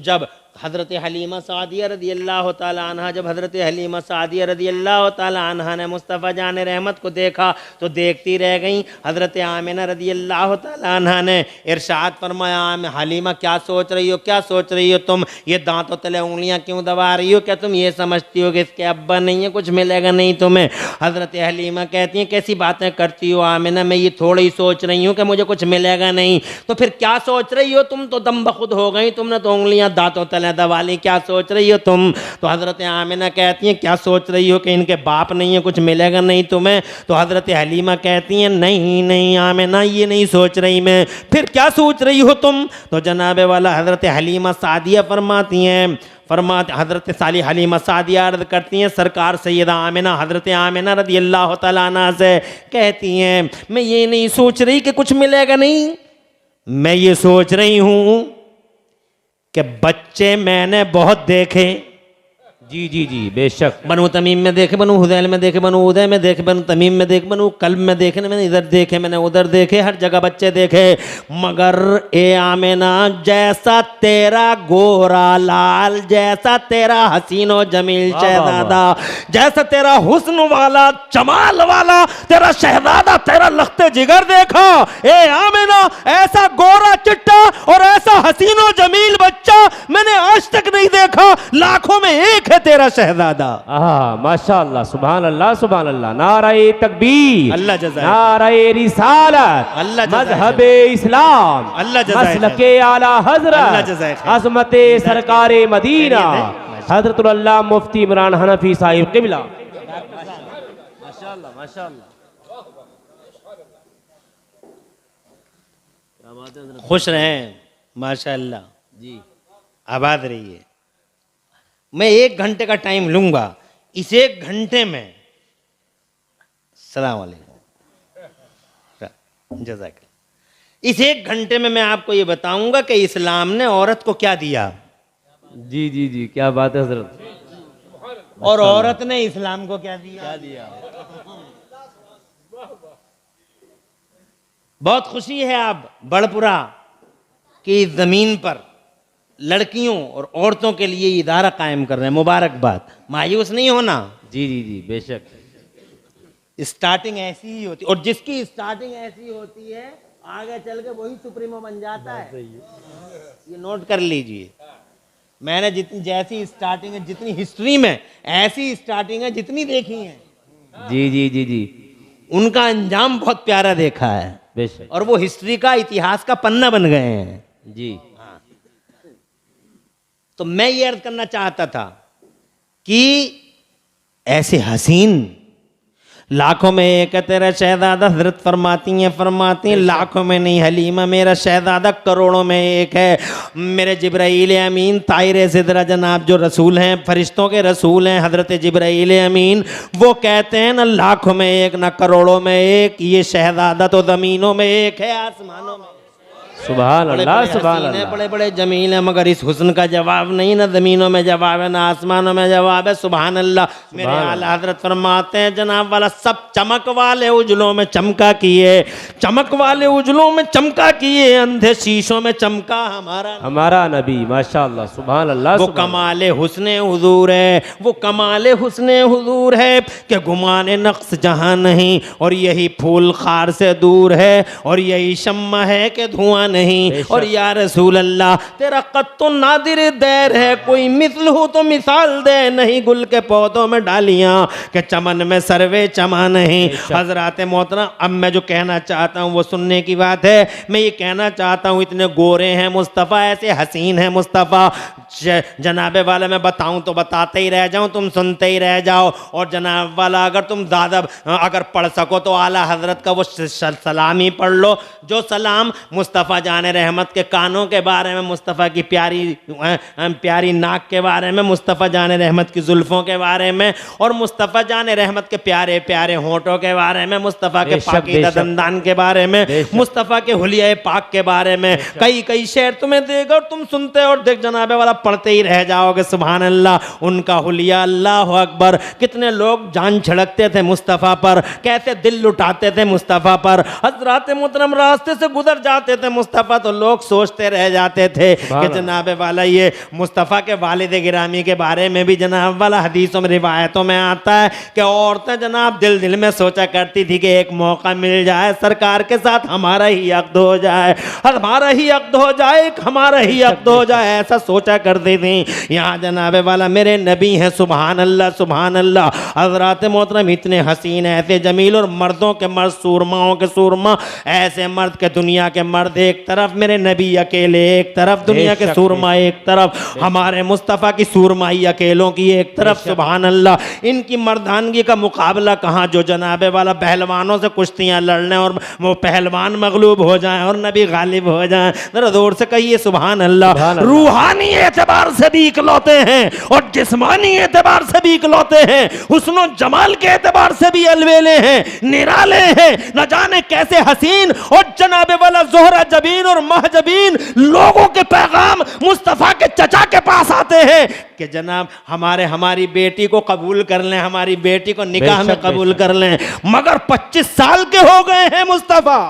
जब हज़रत हलीमा सादिया रदी अल्लाह ताला अन्हा, जब हज़रत हलीमा सादिया रदी अल्लाह ताला अन्हा ने मुस्तफ़ा जान रहमत को देखा तो देखती रह गई। हज़रत आमिना रदी अल्लाह ताला अन्हा ने इरशाद फरमाया, हलीमा क्या सोच रही हो, क्या सोच रही हो तुम, ये दांतों तले उंगलियां क्यों दबा रही हो, क्या तुम ये समझती हो कि इसके अब्बा नहीं है, कुछ मिलेगा नहीं तुम्हें। हज़रत हलीमा कहती हैं कैसी बातें करती हो आमिना, मैं ये थोड़ी सोच रही हूँ कि मुझे कुछ मिलेगा नहीं, तो फिर क्या सोच रही हो तुम, तो दम बखुद हो गई, तुमने तो उंगलियां दांतों तले दबा ली, क्या सोच रही हो तुम। तो हज़रत आमिना कहती हैं क्या सोच रही हो कि इनके बाप नहीं है, कुछ मिलेगा नहीं तुम्हें। तो हज़रत हलीमा कहती हैं नहीं नहीं आमिना, ये नहीं सोच रही मैं, फिर क्या सोच रही हो तुम। तो जनाबे वाला हज़रत हलीमा सादिया फरमाती हैं, हज़रत साली हलीमा सादिया अर्ज़ करती हैं सरकार सैयदा आमिना, हज़रत आमिना रज़ी अल्लाह तआला अन्हा से कहती हैं मैं ये नहीं सोच रही कि कुछ मिलेगा नहीं, मैं ये सोच रही हूँ कि बच्चे मैंने बहुत देखे। जी जी जी बेशक। बनु तमीम में देखे, बनु हुदैल में देखे, बनु उदय में देखे, बनु तमीम में देखे, बनु कल्ब में देखे, मैंने इधर देखे, मैंने उधर देखे, हर जगह बच्चे देखे, मगर ए आमिना जैसा तेरा गोरा लाल, जैसा तेरा हसीनो जमील शहजादा, जैसा तेरा हुस्न वाला जमाल वाला तेरा शहजादा, तेरा लख्ते जिगर देखा ए आमिना, ऐसा गोरा चिट्टा और ऐसा हसीनो जमील बच्चा मैंने आज तक नहीं देखा, लाखों में एक है तेरा शहजादा। माशाअल्लाह सुभान अल्लाह, नाराए तकबीर, अल्लाह जज़ाए, नाराए रिसालत, अल्लाह जज़ाए, मज़हबे इस्लाम, अल्लाह जज़ाए, मसलके आला अल्लाह हजरत, जज़ाए, अज़मते सरकारे मदीना हजरतुल अल्लाह मुफ्ती इमरान हनफी साहिब क़िबला। माशाअल्लाह माशाअल्लाह, क्या बात है हज़रत। खुश रहें माशाअल्लाह, जी आबाद रहिए। मैं 1 घंटे का टाइम लूंगा, इस 1 घंटे में सलाम अलैकुम जज़ाकल्लाह, इस 1 घंटे में मैं आपको ये बताऊंगा कि इस्लाम ने औरत को क्या दिया जी जी जी क्या बात है हजरत। और औरत ने इस्लाम को क्या दिया। क्या दिया। बहुत खुशी है आप बड़पुरा की इस जमीन पर लड़कियों और औरतों के लिए इदारा कायम कर रहे हैं, मुबारकबाद, मायूस नहीं होना। जी जी जी बेशक। स्टार्टिंग ऐसी ही होती, और जिसकी स्टार्टिंग ऐसी होती है आगे चल के वही सुप्रीमो बन जाता है, ये नोट कर लीजिए। मैंने जितनी जैसी स्टार्टिंग है, जितनी हिस्ट्री में ऐसी स्टार्टिंग है जितनी देखी है, जी जी जी जी उनका अंजाम बहुत प्यारा देखा है, बेशक। और वो हिस्ट्री का, इतिहास का पन्ना बन गए हैं। जी तो मैं ये अर्ज करना चाहता था कि ऐसे हसीन लाखों में एक है तेरा शहजादा, हजरत फरमाती हैं लाखों में नहीं हलीमा, मेरा शहजादा करोड़ों में एक है। मेरे जिब्राईल अमीन ताहिर सिदरा जनाब जो रसूल हैं, फरिश्तों के रसूल हैं, हजरत जिब्राईल अमीन, वो कहते हैं ना लाखों में एक ना करोड़ों में एक, ये शहजादा तो ज़मीनों में एक है, आसमानों में। सुभान अल्लाह सुभान अल्लाह। बड़े बड़े जमील हैं, मगर इस हुस्न का जवाब नहीं, ना ज़मीनों में जवाब है ना आसमानों में जवाब है। सुभान अल्लाह। मेरे आला हजरत फरमाते हैं जनाब वाला सब चमक वाले उजलों में चमका किए, चमक वाले उजलों में चमका किए, अंधे शीशों में चमका हमारा नबी। माशाअल्लाह सुभान अल्लाह। वो कमाले हुस्ने हुजूर है, वो कमाले हुस्ने हुजूर है कि गुमाने नक्स जहां नहीं, और यही फूल खार से दूर है, और यही शम्मा है कि धुआं नहीं। और या रसूल अल्लाह तेरा कत्तो नादिर दैर है, कोई मिसल हो तो मिसाल दे, नहीं गुल के पौधों में डालियां कि चमन में सर्वे चमा नहीं। हजरात मोहतरम, अब मैं जो कहना चाहता हूँ वो सुनने की बात है। मैं ये कहना चाहता हूँ इतने गोरे हैं मुस्तफ़ा, ऐसे हसीन है मुस्तफ़ा, जनाबे वाला मैं बताऊं तो बताते ही रह जाऊं, तुम सुनते ही रह जाओ। और जनाब वाला अगर तुम ज़्यादा अगर पढ़ सको तो आला हजरत का वो सलाम ही पढ़ लो, जो सलाम मुस्तफ़ा जान रहमत के कानों के बारे में, मुस्तफ़ा की प्यारी नाक के बारे में, मुस्तफ़ा जान रहमत की जुल्फ़ों के बारे में, और मुस्तफ़ा जान रहमत के प्यारे प्यारे होंठों के बारे में, मुस्तफ़ा के पाकीज़ा दंदान के बारे में, मुस्तफ़ा के हुलिया पाक के बारे में कई कई शेर तुम्हें देगा और तुम सुनते और देख जनाबे वाला पढ़ते ही रह जाओगे। सुभान अल्लाह, उनका हुलिया, अल्लाह अकबर। कितने लोग जान छिड़कते थे मुस्तफ़ा पर, कैसे दिल लुटाते थे मुस्तफ़ा पर। हज़रात मोहतरम रास्ते से गुजर जाते थे मुस्तफ़ा तो लोग सोचते रह जाते थे कि जनाबे वाला ये मुस्तफ़ा के वालिद गिरामी के बारे में भी जनाब वाला हदीसों में रिवायतों में आता है कि औरतें जनाब दिल दिल में सोचा करती थी कि एक मौका मिल जाए सरकार के साथ हमारा ही अक़्द हो जाए, हमारा ही अक़्द हो जाए, हमारा ही अक़्द हो जाए, ऐसा सोचा करती थी। यहाँ जनाबे वाला मेरे नबी हैं, सुभान अल्लाह सुभान अल्लाह। हज़रात मोहतरम इतने हसीन, ऐसे जमील, और मर्दों के मर्द, सूरमाओं के सूरमा, ऐसे मर्द के दुनिया के मर्द एक तरफ, मेरे नबी अकेले एक तरफ, दुनिया के सूरमा एक तरफ, हमारे मुस्तफ़ा की सूरमाई अकेलों की एक तरफ। सुभान अल्लाह, इनकी मर्दानगी का मुकाबला कहाँ जो जनाबे वाला पहलवानों से कुश्तियाँ लड़ने और वो पहलवान मगलूब हो जाएं और नबी गालिब हो जाएं। जरा जोर से कहिए सुभान अल्लाह। रूहानी एतबार से भी इकलौते हैं और जिस्मानी एतबार से भी इकलौते हैं, हुस्नो जमाल के एतबार से भी अलवेले हैं, निराले हैं, न जाने कैसे हसीन, और जनाबे वाला जोहरा जबीन और महजबीन लोगों के पैगाम मुस्तफ़ा के चचा के पास आते हैं कि जनाब हमारी बेटी को कबूल कर लें, हमारी बेटी को निकाह में कबूल कर लें, मगर 25 साल के हो गए हैं मुस्तफ़ा।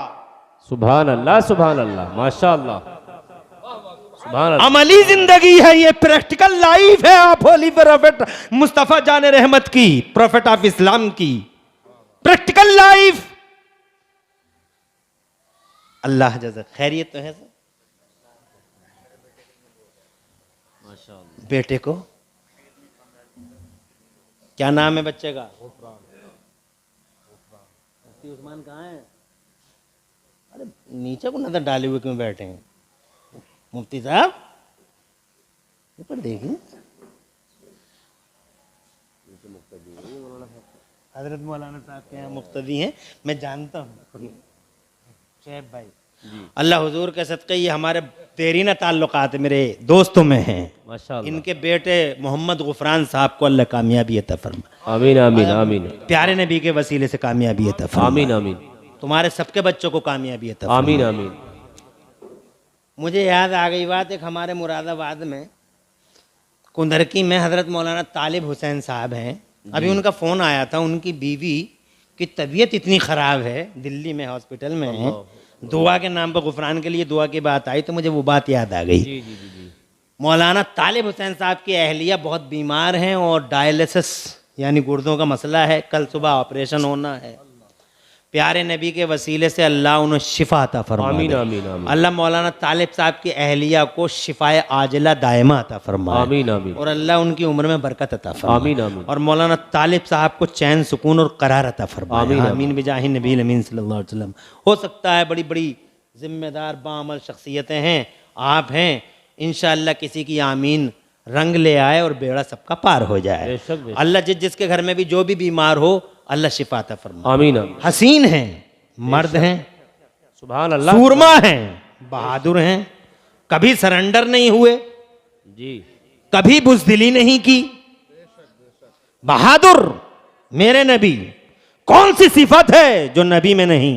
सुभान अल्लाह सुभान अल्लाह, माशाअल्लाह, सुभान अल्लाह। अमली जिंदगी है ये, प्रैक्टिकल लाइफ है आप होली प्रॉफेट मुस्तफ़ा जान रहमत की, प्रॉफेट ऑफ इस्लाम की प्रैक्टिकल लाइफ। अल्लाह जज़ा खैरियत तो है सर? बेटे को क्या नाम है बच्चे का? उस्मान कहाँ है? अरे नीचे को नजर डाले हुए क्यों बैठे हैं मुफ्ती साहब? ऊपर देखिए, हजरत मौलाना साहब के यहाँ मुक्तदी हैं, मैं जानता हूँ शैब भाई। अल्लाह हुजूर के सदक़े ये हमारे देरीना ताल्लुकात मेरे दोस्तों में हैं माशाअल्लाह। इनके बेटे मोहम्मद गुफरान साहब को अल्लाह कामयाबी अता फरमा। आमीन आमीन आमीन। प्यारे नबी के वसीले से कामयाबी अता फरमा। आमीन आमीन। तुम्हारे सबके बच्चों को कामयाबी अता फरमा। आमीन आमीन। मुझे याद आ गई बात, एक हमारे मुरादाबाद में कुंदरकी में हज़रत मौलाना तालिब हुसैन साहब हैं, अभी उनका फ़ोन आया था, उनकी बीवी की तबीयत इतनी ख़राब है, दिल्ली में हॉस्पिटल में है, दुआ के नाम पर गुफरान के लिए दुआ की बात आई तो मुझे वो बात याद आ गई। जी जी जी। मौलाना तालिब हुसैन साहब की अहलिया बहुत बीमार हैं और डायलिसिस यानी गुर्दों का मसला है, कल सुबह ऑपरेशन होना है। प्यारे नबी के वसीले से अल्लाह उन्हें शिफा अता फरमा। आमीन आमीन आमीन। अल्लाह मौलाना तालिब साहब की अहलिया को शिफाए आजिला दायमा अता फरमा। आमीन आमीन। और अल्लाह उनकी उम्र में बरकत अता फरमा। आमीन आमीन। और मौलाना तालिब साहब को चैन सुकून और करार अता फरमा। आमीन आमीन बिजाहि नबी अमीन सल्लल्लाहु अलैहि वसल्लम। हो सकता है बड़ी बड़ी जिम्मेदार बाअमल शख्सियतें हैं, आप हैं, इंशाअल्लाह किसी की आमीन रंग ले आए और बेड़ा सबका पार हो जाए। अल्लाह जिसके घर में भी जो भी बीमार हो अल्लाह शिफा अता फरमा। आमीन आमीन। हसीन हैं, मर्द हैं, सुभान अल्लाह, सूरमा हैं, बहादुर हैं, कभी सरेंडर नहीं हुए जी, कभी बुज़दिली नहीं की, बहादुर मेरे नबी। कौन सी सिफत है जो नबी में नहीं?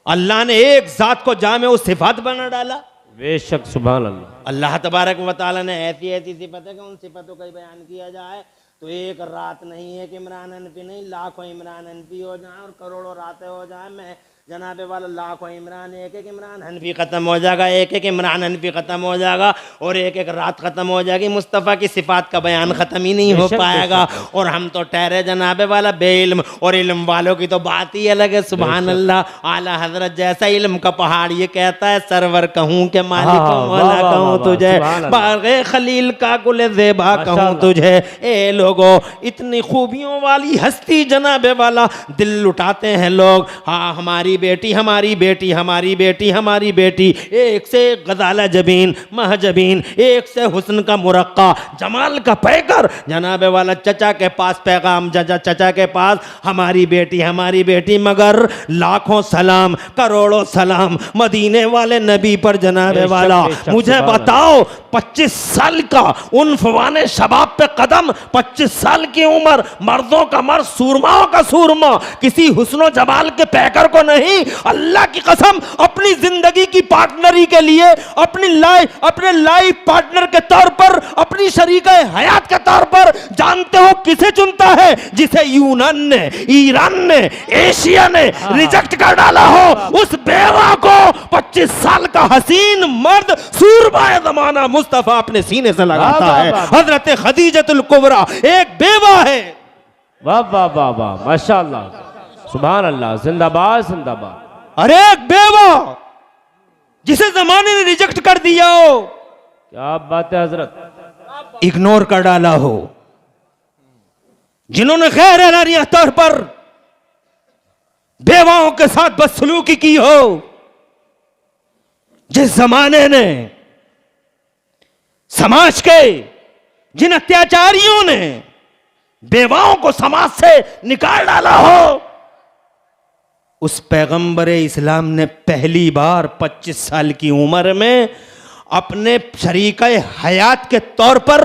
अल्लाह ने एक जात को जामे उस सिफत बना डाला। बेशक सुभान अल्लाह। अल्लाह तबारक व तआला ने ऐसी ऐसी सिफत है कि उन सिफतों का बयान किया जाए तो एक रात नहीं है कि इमरान हनफी नहीं लाखों इमरान हनफी हो जाए और करोड़ों रातें हो जाए, मैं जनाबे वाला लाखों इमरान, एक एक इमरान हनफी ख़त्म हो जाएगा, एक एक इमरान हनफी ख़त्म हो जाएगा और एक एक रात ख़त्म हो जाएगी, मुस्तफ़ा की सिफ़ात का बयान ख़त्म ही नहीं हो पाएगा। और हम तो ठहरे जनाबे वाला बेइल्म, और इल्म वालों की तो बात ही अलग है। सुभान अल्लाह। आला हजरत जैसा इल्म का पहाड़ ये कहता है सरवर कहूँ के मालिक मौला कहूँ तुझे, बाग़े खलील का गुल ज़ेबा कहूँ तुझे। ए लोगों, इतनी खूबियों वाली हस्ती जनाबे वाला दिल लुटाते हैं लोग। हाँ, हमारी बेटी, हमारी बेटी, हमारी बेटी, हमारी बेटी, एक से एक गजाला जबीन, महजबीन, एक से हुस्न का मुरक्का, जमाल का पैकर। जनाबे वाला चचा के पास पैगाम, चचा के पास हमारी बेटी, हमारी बेटी, मगर लाखों सलाम, करोड़ों सलाम मदीने वाले नबी पर। जनाबे वाला मुझे बताओ, 25 साल का उनफवाने शबाब पे कदम, 25 साल की उम्र, मर्दों का मर्द, सूरमाओं का सूरमा, किसी हुस्नो जमाल के पैकर को नहीं। अल्लाह की कसम, अपनी जिंदगी की पार्टनरी के लिए, अपने लाइफ पार्टनर के तौर पर, अपनी शरीका हयात के तौर पर जानते हो किसे चुनता है? जिसे यूनान ने, ईरान ने, एशिया ने रिजेक्ट कर डाला हो, उस बेवा को 25 साल का हसीन मर्द सूरबाए जमाना मुस्तफा अपने सीने से लगाता है। हजरत खदीजतुल कुबरा एक बेवा है। वाह वाह वाह वाह, माशाअल्लाह, सुभान अल्लाह, जिंदाबाद जिंदाबाद। अरे एक बेवा जिसे जमाने ने रिजेक्ट कर दिया हो, क्या बात है हजरत, इग्नोर कर डाला हो, जिन्होंने गैर एलानिया तौर पर बेवाओं के साथ बदसलूकी की हो, जिस जमाने ने समाज के जिन अत्याचारियों ने बेवाओं को समाज से निकाल डाला हो, उस पैगंबर इस्लाम ने पहली बार 25 साल की उम्र में अपने शरीका हयात के तौर पर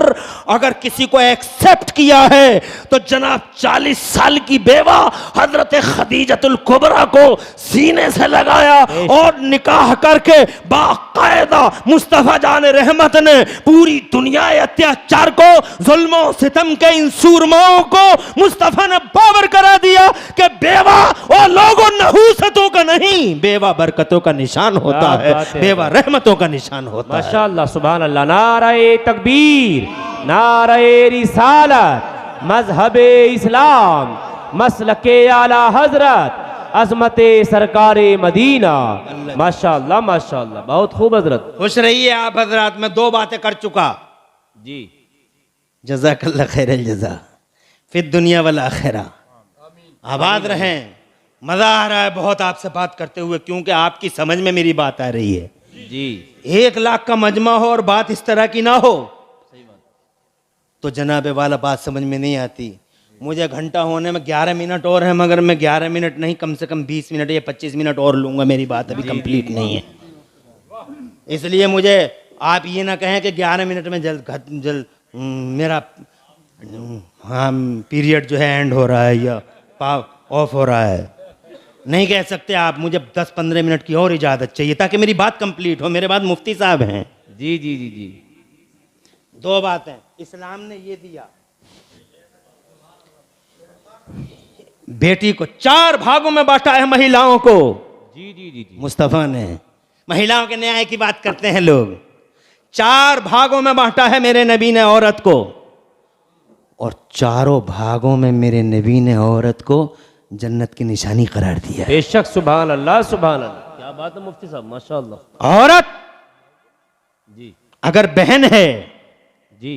अगर किसी को एक्सेप्ट किया है तो जनाब 40 साल की बेवा हजरत खदीजतुल कुबरा को सीने से लगाया और निकाह करके बाकायदा मुस्तफा जान रहमत ने पूरी दुनिया अत्याचार को, जुल्म सितम के इन सूरमाओं को मुस्तफा ने बावर करा दिया कि बेवा और लोगों नहूसतों का नहीं, बेवा बरकतों का निशान होता है, बेवा रहमतों का निशान होता है। माशाअल्लाह, सुभान अल्लाह, नारे तकबीर, नारे रिसालत, मजहबे इस्लाम, मसलके आला हजरत, अजमते सरकारे मदीना। माशाअल्लाह माशाअल्लाह, बहुत खूब हजरत। खुश रहिए आप हजरत। मैं 2 बातें कर चुका जी, जज़ाकल्लाह खैरल जज़ा फिद दुनिया वल आखिरा। आबाद रहें। मजा आ रहा है बहुत आपसे बात करते हुए, क्योंकि आपकी समझ में मेरी बात आ रही है जी। 1 लाख का मजमा हो और बात इस तरह की ना हो तो जनाबे वाला बात समझ में नहीं आती। मुझे घंटा होने में 11 मिनट और है, मगर मैं 11 मिनट नहीं, कम से कम 20 मिनट या 25 मिनट और लूंगा, मेरी बात अभी कंप्लीट नहीं है। इसलिए मुझे आप ये ना कहें कि 11 मिनट में जल्द मेरा पीरियड जो है एंड हो रहा है या ऑफ हो रहा है, नहीं कह सकते आप। मुझे 10-15 मिनट की और इजाज़त चाहिए ताकि मेरी बात कंप्लीट हो। मेरे बाद मुफ्ती साहब हैं। जी जी जी जी। 2 बातें इस्लाम ने ये दिया, बेटी को 4 भागों में बांटा है महिलाओं को। जी जी जी जी। मुस्तफा ने, महिलाओं के न्याय की बात करते हैं लोग, 4 भागों में बांटा है मेरे नबी ने औरत को, और चारों भागों में मेरे नबी ने औरत को जन्नत की निशानी करार दिया है। बेशक, सुभान अल्लाह सुभान अल्लाह, क्या बात है मुफ्ती साहब, माशाअल्लाह। औरत जी अगर बहन है जी,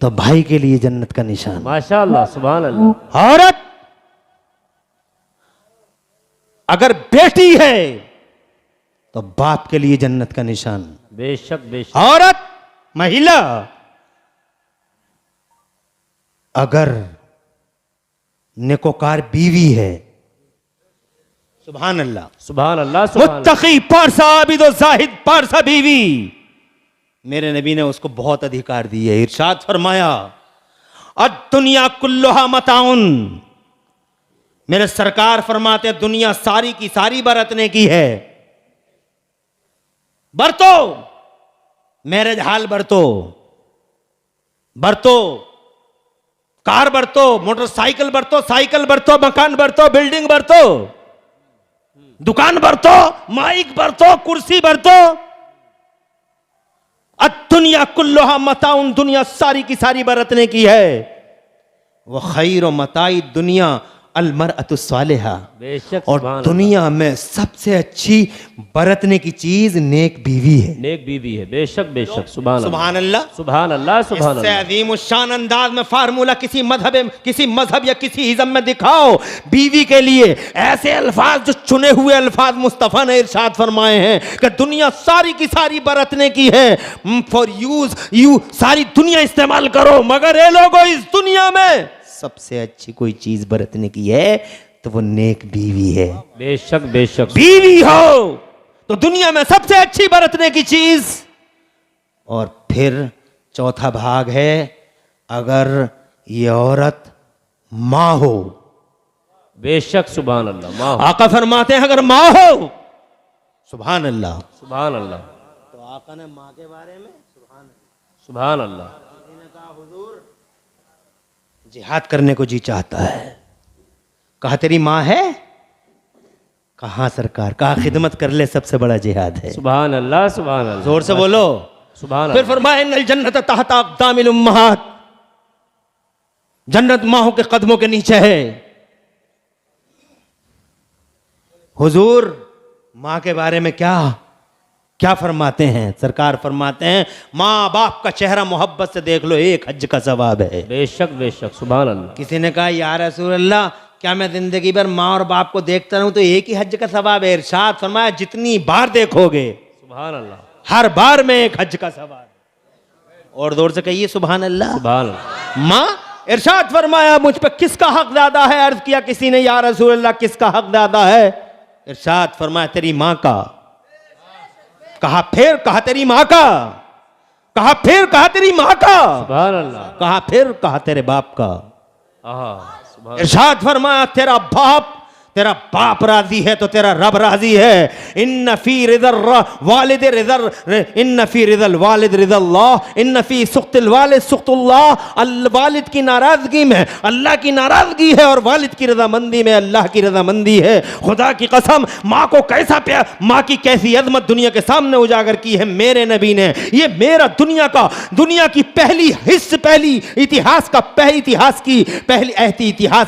तो भाई के लिए जन्नत का निशान। माशाअल्लाह, सुभान अल्लाह। औरत अगर बेटी है तो बाप के लिए जन्नत का निशान। बेशक बेशक। औरत, महिला अगर नेकोकार बीवी है, सुभान अल्लाह, सुभान अल्लाह सुभान अल्लाह। मुत्तकी पारसा आबिद और जाहिद पारसा बीवी, मेरे नबी ने उसको बहुत अधिकार दिए। इरशाद फरमाया, दुनिया कुल्लुहा मताउन, मेरे सरकार फरमाते हैं दुनिया सारी की सारी बरतने की है। बरतो, मैरिज हाल बरतो, बरतो कार बरतो, मोटरसाइकिल बरतो, साइकिल बरतो, मकान बरतो, बिल्डिंग बरतो, दुकान बरतो, माइक बरतो, कुर्सी बरतो। दुनिया कुल्लुहा मताउन, दुनिया सारी की सारी बरतने की है। वह खैर मताई दुनिया अलमरअतु सालिहा, बेशक और सुभान दुनिया में सबसे अच्छी बरतने की चीज नेक बीवी है। अल्लाह। नेक बीवी है, बेशक बेशक सुभान अल्लाह सुभान अल्लाह। सुभान अल्लाह सुभान इससे अल्लाह। अजीम शान अंदाज में फार्मूला किसी मजहब या किसी हिज़म में दिखाओ। बीवी के लिए ऐसे अल्फाज जो चुने हुए अल्फाज मुस्तफ़ा ने इरशाद फरमाए हैं कि दुनिया सारी की सारी बरतने की है, फॉर यूज यू, सारी दुनिया इस्तेमाल करो, मगर ये लोगों इस दुनिया में सबसे अच्छी कोई चीज बरतने की है तो वो नेक बीवी है। बेशक बेशक बीवी हो तो दुनिया में सबसे अच्छी बरतने की चीज। और फिर चौथा भाग है, अगर ये औरत माँ हो, बेशक सुभान अल्लाह। माँ हो, आका फरमाते हैं अगर माँ हो, सुभान अल्लाह। सुभान अल्लाह तो आका ने माँ के बारे में सुभान अल्लाह। जिहाद करने को जी चाहता है, कहा तेरी माँ है, कहा सरकार, कहा खिदमत कर ले, सबसे बड़ा जिहाद है। सुभान अल्लाह सुभान अल्लाह। जोर से बोलो सुभान फिर अल्लाह। फरमाया इन्नल जन्नत तहत अक़दामिल उम्महात, जन्नत माहों के कदमों के नीचे है। हुजूर माँ के बारे में क्या फरमाते हैं? सरकार फरमाते हैं माँ बाप का चेहरा मोहब्बत से देख लो, एक हज का सवाब है। बेशक बेशक सुभान अल्लाह। किसी ने कहा या रसूल अल्लाह, क्या मैं जिंदगी भर माँ और बाप को देखता रहूं तो एक ही हज का सवाब है? इरशाद फरमाया जितनी बार देखोगे सुभान अल्लाह। हर बार में एक हज का सवाब। और जोर से कहिए सुभान अल्लाह। सुभान अल्लाह। माँ, इरशाद फरमाया मुझ पे किसका हक ज्यादा है? अर्ज किया किसी ने या रसूल अल्लाह किसका हक ज्यादा है? इरशाद फरमाया तेरी माँ का। कहा फिर? कहा तेरी माँ का। कहा फिर? कहा तेरी माँ का। सुभान अल्लाह। कहा फिर? कहा तेरे बाप का। आहा सुभान। इरशाद फरमाया तेरा बाप राजी है तो तेरा रब राजी है। इन्न फी रिदल वालिद रिदल, इन्न फी रिदल वालिद रिदल्लाह, इन्न फी सुख्तिल वालिद सुख्तुल्लाह। वालिद की नाराजगी में अल्लाह की नाराजगी है और वालिद की रजामंदी में अल्लाह की रजामंदी है। खुदा की कसम, माँ को कैसा प्यार, माँ की कैसी अजमत दुनिया के सामने उजागर की है मेरे नबी ने। ये मेरा दुनिया की पहली इतिहास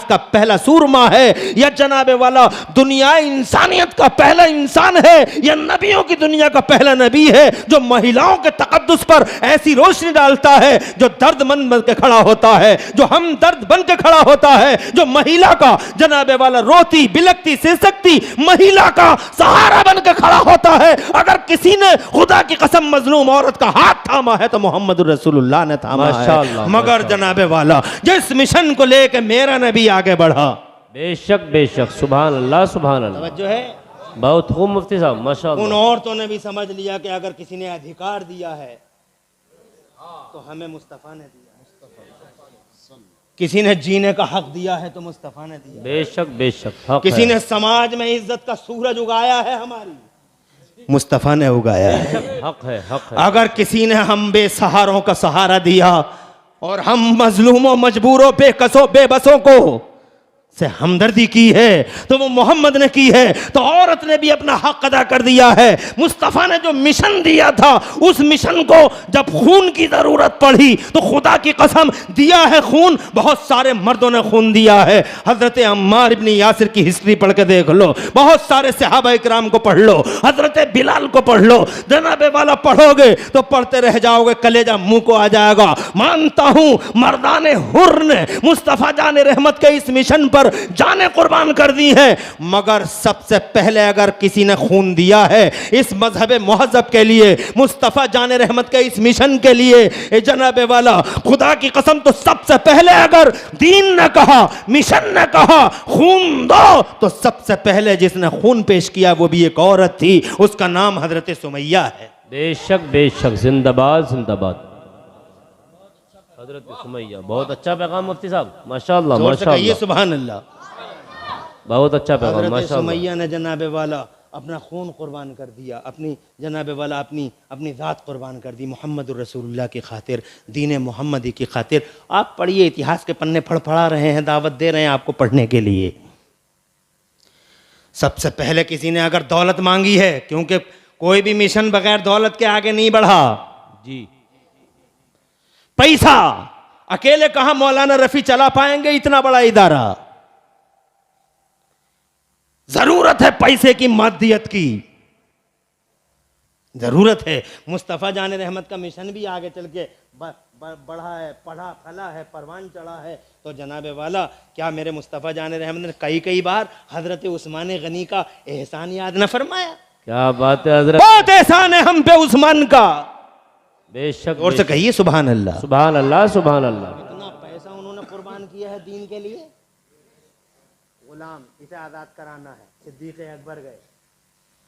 का पहला सूरमा है। या जनाब वाला दुनिया इंसानियत का पहला इंसान है, या नबियों की दुनिया का पहला नबी है जो महिलाओं के तकद्दुस पर ऐसी रोशनी डालता है, जो दर्दमंद बन के खड़ा होता है, जो हमदर्द बन के खड़ा होता है, जो महिला का जनाब वाला रोती बिलकती सिसकती महिला का सहारा बन के खड़ा होता है। अगर किसी ने खुदा की कसम मजलूम औरत का हाथ थामा है तो मोहम्मद रसूलुल्लाह ने थामा है। मगर जनाब वाला जिस मिशन को लेकर मेरा नबी आगे बढ़ा, बेशक बेशक सुभान अल्लाह सुभान अल्लाह। जो है बहुत खूब मुफ्ती साहब माशाअल्लाह। उन औरतों ने भी समझ लिया कि अगर किसी ने अधिकार दिया है तो हमें मुस्तफ़ा ने दिया। किसी ने जीने का हक दिया है तो मुस्तफ़ा ने दिया। बेशक बेशक हक किसी है। ने समाज में इज्जत का सूरज उगाया है, हमारी मुस्तफ़ा ने उगाया है। हक है हक है। अगर किसी ने हम बेसहारों का सहारा दिया और हम मजलूमों मजबूरों बेकसों बेबसों को से हमदर्दी की है तो वो मोहम्मद ने की है। तो औरत ने भी अपना हक अदा कर दिया है। मुस्तफ़ा ने जो मिशन दिया था उस मिशन को जब खून की जरूरत पड़ी तो खुदा की कसम दिया है खून, बहुत सारे मर्दों ने खून दिया है। हजरत अम्मार इब्न यासिर की हिस्ट्री पढ़ के देख लो, बहुत सारे सहाबा इकराम को पढ़ लो, हजरत बिलाल को पढ़ लो। जनाबे वाला पढ़ोगे तो पढ़ते रह जाओगे, कलेजा मुंह को आ जाएगा। मानता हूं मर्दाने हुर्र ने मुस्तफ़ा जाने रहमत के इस मिशन पर जाने कुर्बान कर दी है, मगर सबसे पहले अगर किसी ने खून दिया है इस मजहब मुहज़्ज़ब के लिए, मुस्तफ़ा जाने रहमत के इस मिशन के लिए, जनाबे वाला खुदा की कसम, तो सबसे पहले अगर दीन ने कहा, मिशन ने कहा खून दो, तो सबसे पहले जिसने खून पेश किया वो भी एक औरत थी, उसका नाम हजरत सुमैया है। बेशक बेशक जिंदाबाद जिंदाबाद हजरत सुमैया। बहुत अच्छा पैगाम मुफ्ती साहब माशाअल्लाह माशाअल्लाह। सुभान अल्लाह। बहुत अच्छा पैगाम हजरत माशाअल्लाह। सुमैया ने जनाबे वाला अपना खून कुर्बान कर दिया, अपनी जनाबे वाला अपनी ज़ात कुर्बान कर दी मोहम्मद रसूलुल्लाह की खातिर, दीन मोहम्मदी की खातिर। आप पढ़िए, इतिहास के पन्ने फड़फड़ा रहे हैं, दावत दे रहे हैं आपको पढ़ने के लिए। सबसे पहले किसी ने अगर दौलत मांगी है, क्योंकि कोई भी मिशन बगैर दौलत के आगे नहीं बढ़ा जी। पैसा अकेले कहां मौलाना रफी चला पाएंगे इतना बड़ा इदारा। जरूरत है पैसे की, मादियत की जरूरत है। मुस्तफ़ा जान रहमत का मिशन भी आगे चल के बढ़ा है, पढ़ा फला है, परवान चढ़ा है। तो जनाब वाला, क्या मेरे मुस्तफ़ा जान रहमत ने कई कई बार हजरत उस्मान गनी का एहसान याद न फरमाया? क्या बात है हजरत, बहुत एहसान है हम पे उस्मान का। बेशक और से कहिए सुभान अल्लाह। सुभान अल्लाह सुभान अल्लाह। इतना पैसा उन्होंने कुर्बान किया है दीन के लिए। गुलाम, इसे आजाद कराना है, सिद्दीक अकबर गए,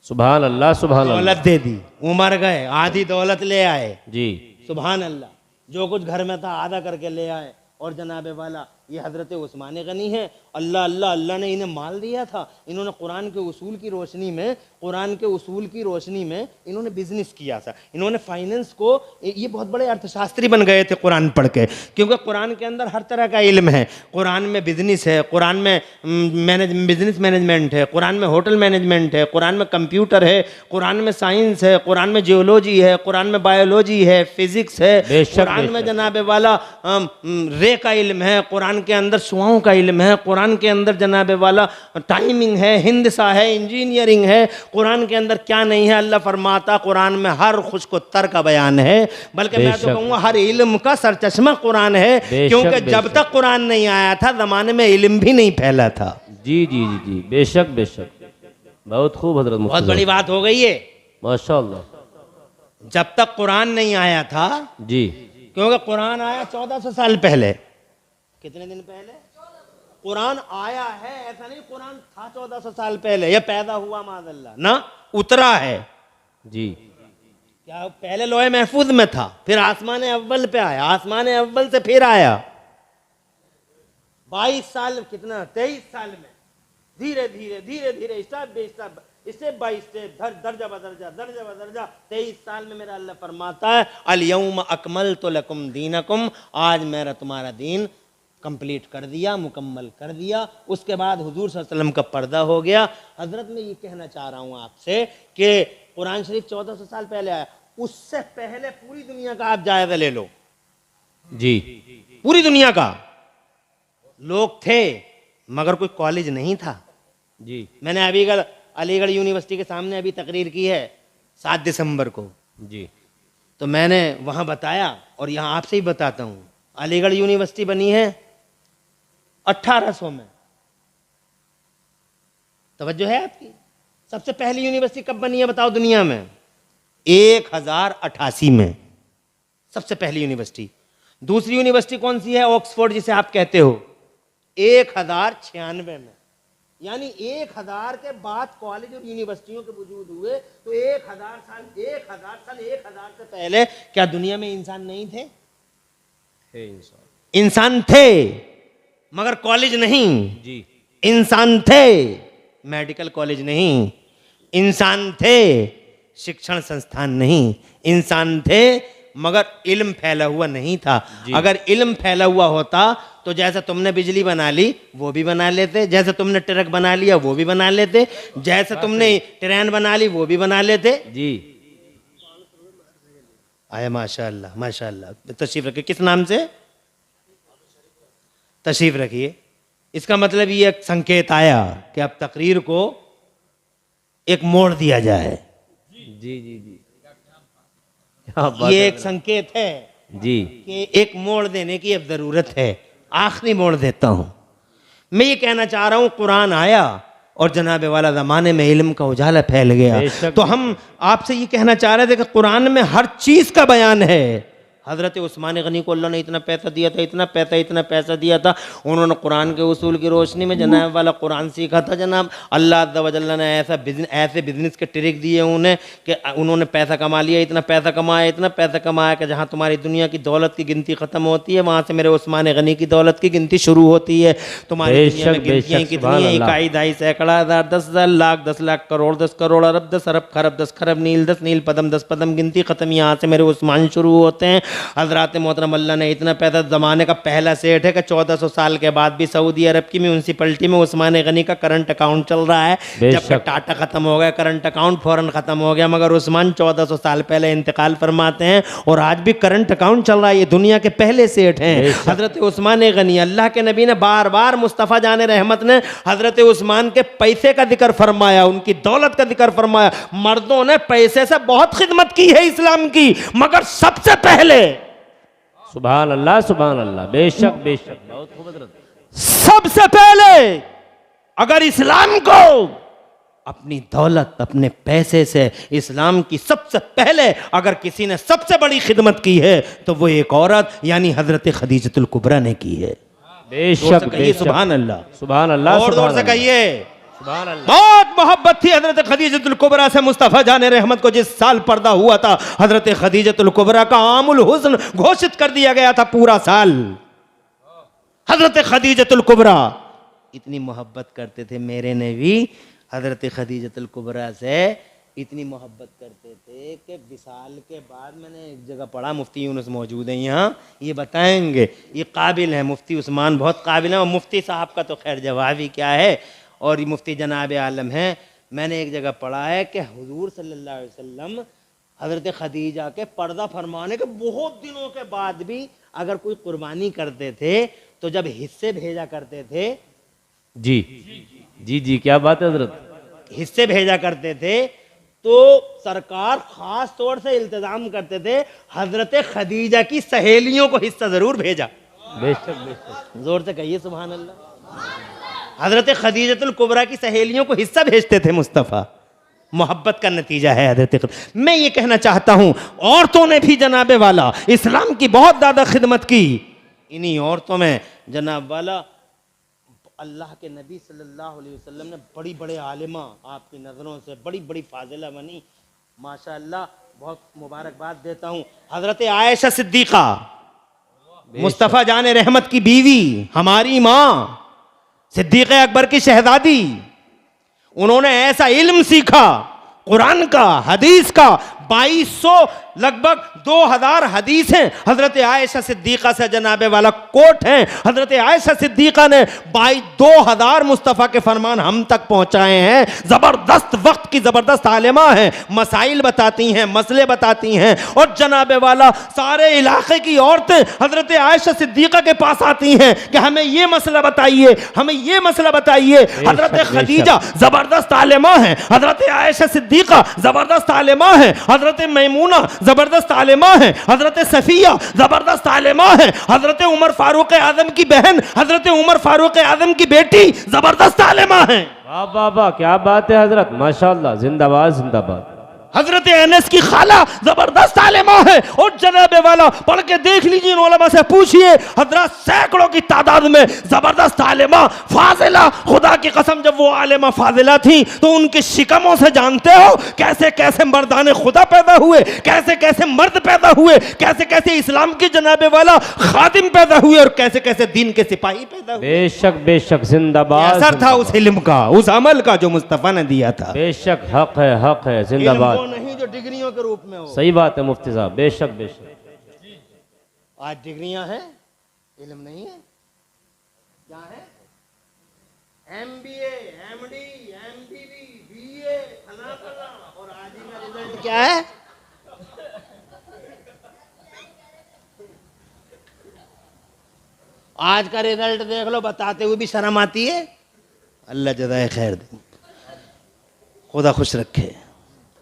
सुभान अल्लाह सुभान अल्लाह। दौलत दे दी, उमर गए, आधी दौलत ले आए, जी सुभान अल्लाह। जो कुछ घर में था आधा करके ले आए। और जनाबे वाला, ये हजरत उस्मान गनी है, अल्लाह अल्लाह अल्लाह ने इन्हें माल दिया था। इन्होंने कुरान के उसूल की रोशनी में, कुरान के उसूल की रोशनी में इन्होंने बिजनेस किया था। इन्होंने फाइनेंस को, ये बहुत बड़े अर्थशास्त्री बन गए थे कुरान पढ़ के, क्योंकि कुरान के अंदर हर तरह का इल्म है। कुरान में बिजनेस है, कुरान में बिजनेस मैनेजमेंट है, कुरान में होटल मैनेजमेंट है, कुरान में कंप्यूटर है, कुरान में साइंस है, कुरान में जियोलॉजी है, कुरान में बायोलॉजी है, फिजिक्स है, कुरान में जनाबे वाला रे का इल्म है, कुरान के अंदर सुआओं का इल्म है, कुरान के अंदर जनाबे वाला टाइमिंग है, हिंदसा है, इंजीनियरिंग है। कुरान के अंदर क्या नहीं है? अल्लाह फरमाता कुरान में हर खुश को तर का बयान है, बल्कि मैं तो कहूँगा हर इल्म का सरचश्मा कुरान है, क्योंकि जब तक कुरान नहीं आया था ज़माने में इल्म भी नहीं फैला था। जी जी जी जी, बेशक बेशक, बहुत खूब हजरत, बहुत बड़ी बात हो गई है। माशाअल्लाह। जब तक कुरान नहीं आया था, जी, क्योंकि कुरान आया 1400 साल पहले। कितने दिन पहले कुरान आया है? ऐसा नहीं कुरान था 1400 साल पहले, यह पैदा हुआ माज़अल्लाह ना, उतरा है। जी, क्या पहले लोहे महफूज में था, फिर आसमान अव्वल पे आया, आसमान अव्वल से फिर आया। 22 साल, कितना 23 साल में धीरे धीरे धीरे धीरे स्टेप बाई स्टेप, दर्जा बदर्जा, दर्जा बदर्जा, 23 साल में मेरा अल्लाह फरमाता है अल यौम अकमलतु लकुम दीनकुम, आज मेरा तुम्हारा दीन कंप्लीट कर दिया, मुकम्मल कर दिया। उसके बाद हुजूर सल्लल्लाहु अलैहि वसल्लम का पर्दा हो गया। हजरत मैं ये कहना चाह रहा हूँ आपसे कि कुरान शरीफ 1400 साल पहले आया, उससे पहले पूरी दुनिया का आप जायजा ले लो। जी, पूरी दुनिया का लोग थे, मगर कोई कॉलेज नहीं था। जी, मैंने अलीगढ़ यूनिवर्सिटी के सामने अभी तकरीर की है 7 दिसंबर को। जी, तो मैंने वहाँ बताया, और यहाँ आपसे ही बताता हूँ, अलीगढ़ यूनिवर्सिटी बनी है 1800 में। तवज्जो है आपकी? सबसे पहली यूनिवर्सिटी कब बनी है बताओ दुनिया में? 1088 में सबसे पहली यूनिवर्सिटी। दूसरी यूनिवर्सिटी कौन सी है? ऑक्सफोर्ड, जिसे आप कहते हो, 1096 में। यानी 1000 के बाद कॉलेज और यूनिवर्सिटियों के वजूद हुए। तो 1000 से पहले क्या दुनिया में इंसान नहीं थे? इंसान थे, मगर कॉलेज नहीं। जी, इंसान थे, मेडिकल कॉलेज नहीं। इंसान थे, शिक्षण संस्थान नहीं। इंसान थे, मगर इल्म फैला हुआ नहीं था। अगर इल्म फैला हुआ होता तो जैसे तुमने बिजली बना ली वो भी बना लेते, जैसे तुमने ट्रक बना लिया वो भी बना लेते, जैसे तुमने ट्रेन बना ली वो भी बना लेते। जी, आया माशाअल्लाह माशाअल्लाह। तशरीफ रखिए। किस नाम से तशरीफ रखिए? इसका मतलब ये एक संकेत आया कि अब तकरीर को एक मोड़ दिया जाए। जी, जी, जी, ये एक संकेत है जी, कि एक मोड़ देने की अब जरूरत है। आखिरी मोड़ देता हूं। मैं ये कहना चाह रहा हूं, कुरान आया और जनाबे वाला ज़माने में इल्म का उजाला फैल गया। तो हम आपसे ये कहना चाह रहे थे कि कुरान में हर चीज़ का बयान है। हज़रत उस्मान गनी को अल्लाह ने इतना पैसा दिया था, इतना पैसा दिया था। उन्होंने कुरान के उसूल की रोशनी में जनाब वाला कुरान सीखा था। जनाब अल्लाह अज़्ज़ा व जल्ला ने ऐसे बिजनेस के ट्रिक दिए उन्हें कि उन्होंने पैसा कमा लिया, इतना पैसा कमाया कि जहाँ तुम्हारी दुनिया की दौलत की गिनती ख़त्म होती है, वहाँ से मेरे उस्मान गनी की दौलत की गिनती शुरू होती है। तुम्हारी दुनिया में गिनतियाँ कितनी हैं? इकाई, दहाई, सैकड़ा, हज़ार, 10,000, लाख, 10 लाख, करोड़, 10 करोड़, अरब, 10 अरब, खरब, 10 खरब, नील, 10 नील, पदम, 10 पदम, गिनती ख़त्म। यहाँ से मेरे उस्मान शुरू होते हैं। हजरत मोहतरम अल्लाह ने इतना पैसा, ज़माने का पहला सेठ है कि 1400 साल के बाद भी सऊदी अरब की म्यूनसिपलिटी में उस्मान गनी का करंट अकाउंट चल रहा है। जब टाटा ख़त्म हो गया करंट अकाउंट फ़ौरन ख़त्म हो गया, मगर उस्मान 1400 साल पहले इंतकाल फरमाते हैं और आज भी करंट अकाउंट चल रहा है। ये दुनिया के पहले सेठ हैं हजरत उस्मान गनी। अल्लाह के नबी ने बार बार मुस्तफ़ा जान रहमत ने हजरत उस्मान के पैसे का जिक्र फरमाया, उनकी दौलत का जिक्र फरमाया। मर्दों ने पैसे से बहुत खिदमत की है इस्लाम की, मगर सबसे पहले सुभान अल्लाह, बेशक बेशक, बहुत खूब हज़रत। सबसे पहले अगर इस्लाम को अपनी दौलत, अपने पैसे से इस्लाम की सबसे पहले अगर किसी ने सबसे बड़ी खिदमत की है तो वो एक औरत यानी हजरत खदीजतुल कुबरा ने की है। बेशक बेशक, सुभान अल्लाह, सुभान अल्लाह, और जोर से कहिए सुभान अल्लाह। बहुत मोहब्बत थी हजरत खदीजतुल कुबरा से। मुस्तफ़ा जान रहमत को जिस साल पर्दा हुआ था, हजरत खदीजतुल कुबरा का आमुल हुस्न घोषित कर दिया गया था पूरा साल। हजरत खदीजतुल कुबरा इतनी मोहब्बत करते थे, मेरे नबी हजरत खदीजतुल कुबरा से इतनी मोहब्बत करते थे कि विसाल के बाद मैंने एक जगह पढ़ा, मुफ्ती यूनुस मौजूद हैं यहाँ, ये बताएंगे, ये काबिल है, मुफ्ती उस्मान बहुत काबिल है। और मुफ्ती साहब का तो खैर जवाब ही क्या है, और ये मुफ्ती जनाब आलम हैं। मैंने एक जगह पढ़ा है कि हुजूर सल्लल्लाहु अलैहि वसल्लम हजरत खदीजा के पर्दा फरमाने के बहुत दिनों के बाद भी अगर कोई कुर्बानी करते थे तो जब हिस्से भेजा करते थे, जी जी जी, क्या बात है हजरत, हिस्से भेजा करते थे तो सरकार खास तौर से इल्तिजाम करते थे हजरत खदीजा की सहेलियों को हिस्सा जरूर भेजा। बेशक बेशक, जोर से कहिए सुभान अल्लाह। हजरत खदीजतुल कुबरा की सहेलियों को हिस्सा भेजते थे मुस्तफ़ा। मोहब्बत का नतीजा है हजरत। मैं ये कहना चाहता हूँ, औरतों ने भी जनाबे वाला इस्लाम की बहुत ज़्यादा खिदमत की। इन्हीं औरतों में जनाब वाला अल्लाह के नबी सल्लल्लाहु अलैहि वसल्लम ने बड़ी बड़े आलिमा, आपकी नज़रों से बड़ी बड़ी फाजिला बनी, माशाअल्लाह, बहुत मुबारकबाद देता हूँ। हज़रत आयशा सिद्दीक़ा, मुस्तफ़ा जान रहमत की बीवी, हमारी माँ, सिद्दीक़ अकबर की शहज़ादी, उन्होंने ऐसा इल्म सीखा कुरान का, हदीस का, 2200 लगभग 2000 हदीस हैं हजरत आयशा सिद्दीक़ा से जनाबे वाला कोट हैं। हजरत आयशा सिद्दीक़ा ने 2000 मुस्तफ़ा के फरमान हम तक पहुँचाए हैं। ज़बरदस्त वक्त की ज़बरदस्त आलिमा हैं, मसाइल बताती हैं, मसले बताती हैं, और जनाबे वाला सारे इलाके की औरतें हजरत आयशा सिद्दीक़ा के पास आती हैं कि हमें ये मसला बताइए, हमें ये मसला बताइए। हजरत खदीजा ज़बरदस्त आलिमा हैं, हजरत आयशा सिद्दीक़ा ज़बरदस्त आलिमा हैं, हजरत मैमूना ज़बरदस्त आलिमा है, हजरत सफ़िया ज़बरदस्त आलिमा है, हजरत उमर फारूक आज़म की बहन, हजरत उमर फारूक आज़म की बेटी ज़बरदस्त आलिमा है। वाह वाह वाह, क्या बात है हजरत, माशाअल्लाह, जिंदाबाद जिंदाबाद। हजरत अनस की खाला जबरदस्त आलिमा है, और जनाबे वाला पढ़ के देख लीजिए, इन उलमा से पूछिए, हजरत सैकड़ों की तादाद में जबरदस्त आलिमा फाजिला। खुदा की कसम, जब वो आलिमा फाजिला थी तो उनके शिकमों से जानते हो कैसे कैसे मर्दाने खुदा पैदा हुए, कैसे कैसे मर्द पैदा हुए, कैसे कैसे इस्लाम की जनाबे वाला खादिम पैदा हुए, और कैसे कैसे दीन के सिपाही पैदा हुए। बेशक बेशक, जिंदाबाद। असर था उस इल्म का, उस अमल का जो मुस्तफ़ा ने दिया था। बेशक, हक है, जिंदाबाद। नहीं जो डिग्रियों के रूप में हो। सही बात है मुफ्ती साहब, बेशक बेशक। आज डिग्रियां हैं, इल्म नहीं है। क्या है? MBA, MD, MBB, BA, फला फला, और आज ही का रिजल्ट क्या है? आज का रिजल्ट देख लो, बताते हुए भी शर्म आती है। अल्लाह जज़ाए खैर दे, खुदा खुश रखे।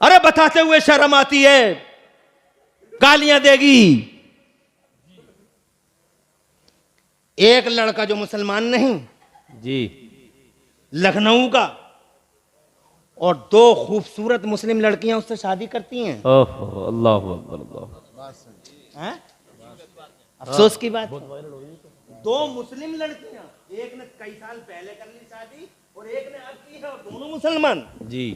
अरे बताते हुए शर्म आती है, गालियां देगी। एक लड़का जो मुसलमान नहीं, जी, लखनऊ लखनऊ का, और 2 खूबसूरत मुस्लिम लड़कियां उससे शादी करती हैं। ओहो, अल्लाह अकबर, अल्लाह। हैं? अफसोस की बात, 2 मुस्लिम लड़कियां, एक ने कई साल पहले कर ली शादी और एक ने अब की है, और दोनों मुसलमान। जी,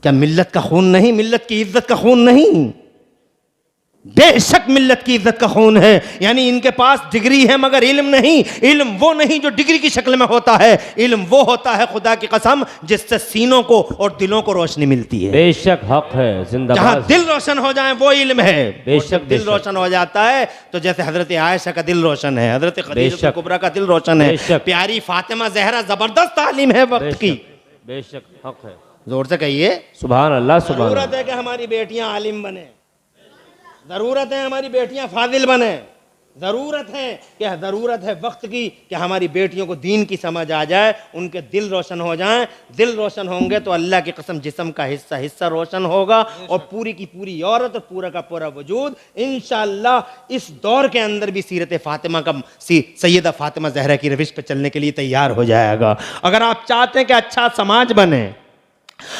क्या मिल्लत का खून नहीं, मिल्लत की इज्जत का खून नहीं? बेशक मिल्लत की इज्जत का खून है। यानी इनके पास डिग्री है मगर इल्म नहीं। इल्म वो नहीं जो डिग्री की शक्ल में होता है, इल्म वो होता है खुदा की कसम जिससे सीनों को और दिलों को रोशनी मिलती है। बेशक हक है, जिंदाबाद। जहां दिल रोशन हो जाए वो इल्म है। बेशक दिल रोशन हो जाता है तो जैसे हजरत आयशा का दिल रोशन है, हजरत खदीजा कुबरा का दिल रोशन है, प्यारी फातिमा जहरा जबरदस्त तालीम है वक्त की। बेशक हक है। जोर से कहिए सुभान अल्लाह, सुभान जरूरत है कि हमारी बेटियां आलिम बने, जरूरत है हमारी बेटियां फाजिल बने, जरूरत है वक्त की कि हमारी बेटियों को दीन की समझ आ जाए, उनके दिल रोशन हो जाएं। दिल रोशन होंगे तो अल्लाह की कसम जिस्म का हिस्सा रोशन होगा और पूरी की पूरी औरत और पूरा का पूरा वजूद इंशाअल्लाह इस दौर के अंदर भी सीरत फातिमा का सैयदा फातिमा जहरा की रविश पर चलने के लिए तैयार हो जाएगा। अगर आप चाहते हैं कि अच्छा समाज बने,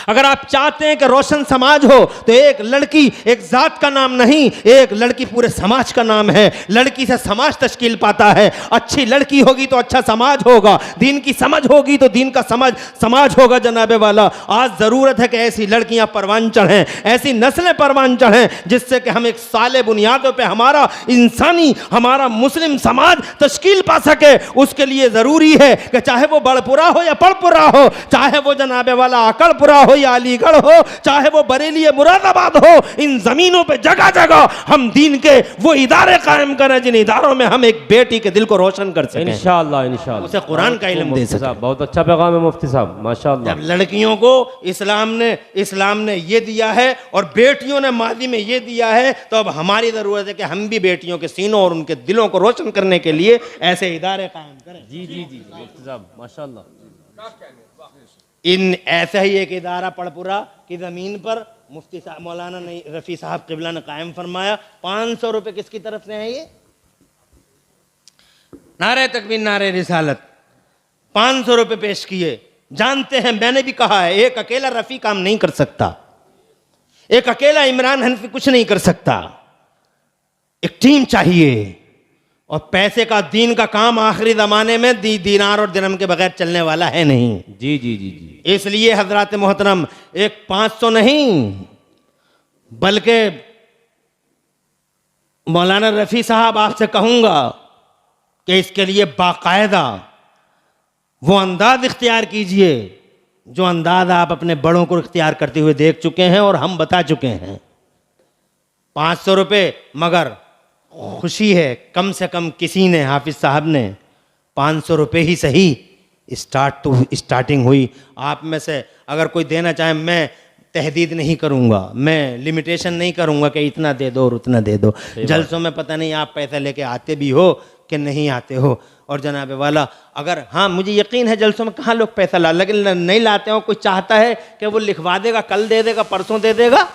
अगर आप चाहते हैं कि रोशन समाज हो, तो एक लड़की एक जात का नाम नहीं, एक लड़की पूरे समाज का नाम है। लड़की से समाज तश्कील पाता है। अच्छी लड़की होगी तो अच्छा समाज होगा, दीन की समझ होगी तो दीन का समाज होगा। जनाबे वाला, आज ज़रूरत है कि ऐसी लड़कियां परवान चढ़ें, ऐसी नस्लें परवान चढ़ें जिससे कि हम एक साले बुनियादों पे हमारा इंसानी, हमारा मुस्लिम समाज तश्कील पा सके। उसके लिए ज़रूरी है कि चाहे वो बड़पुरा हो या पड़पुरा हो, चाहे वो जनाबे वाला अकड़पुरा हो या अलीगढ़ हो, चाहे वो बरेली या मुरादाबाद हो, इन जमीनों पे जगह जगह हम दीन के वो इदारे कायम करें जिन इदारों में हम एक बेटी के दिल को रोशन कर सकें। इंशाअल्लाह, इंशाअल्लाह उसे कुरान का इल्म दे सकें। बहुत अच्छा पैगाम है मुफ्ती साहब, माशाअल्लाह। जब लड़कियों को इस्लाम ने ये दिया है और बेटियों ने मादी में ये दिया है, तो अब हमारी जरूरत है कि हम भी बेटियों के सीनों और उनके दिलों को रोशन करने के लिए ऐसे इदारे कायम करें। जी जी जी मुफ्ती साहब, माशाअल्लाह। इन ऐसा ही एक इदारा पड़पुरा की ज़मीन पर मुफ्ती साहब मौलाना रफ़ी साहब क़िबला ने कायम फरमाया। 500 रुपये किसकी तरफ से हैं? ये नारे तकबीर नारे रिसालत, 500 रुपये पेश किए। जानते हैं, मैंने भी कहा है, एक अकेला रफ़ी काम नहीं कर सकता, एक अकेला इमरान हनफी कुछ नहीं कर सकता, एक टीम चाहिए। और पैसे का, दीन का काम आखिरी ज़माने में दीनार और दिरहम के बगैर चलने वाला है नहीं। जी जी जी जी। इसलिए हजरात मोहतरम, एक 500 नहीं बल्कि मौलाना रफ़ी साहब आपसे कहूँगा कि इसके लिए बाकायदा वो अंदाज इख्तियार कीजिए जो अंदाज आप अपने बड़ों को इख्तियार करते हुए देख चुके हैं और हम बता चुके हैं। 500 रुपये, मगर खुशी है कम से कम किसी ने, हाफिज साहब ने 500 रुपये ही सही स्टार्टिंग हुई। आप में से अगर कोई देना चाहे, मैं तहदीद नहीं करूँगा, मैं लिमिटेशन नहीं करूँगा कि इतना दे दो और उतना दे दो। जलसों में पता नहीं आप पैसा लेके आते भी हो कि नहीं आते हो। और जनाबे वाला, अगर हाँ, मुझे यकीन है जलसों में कहाँ लोग पैसा ला, लेकिन नहीं लाते हो। कोई चाहता है कि वो लिखवा देगा, कल दे देगा, परसों दे देगा।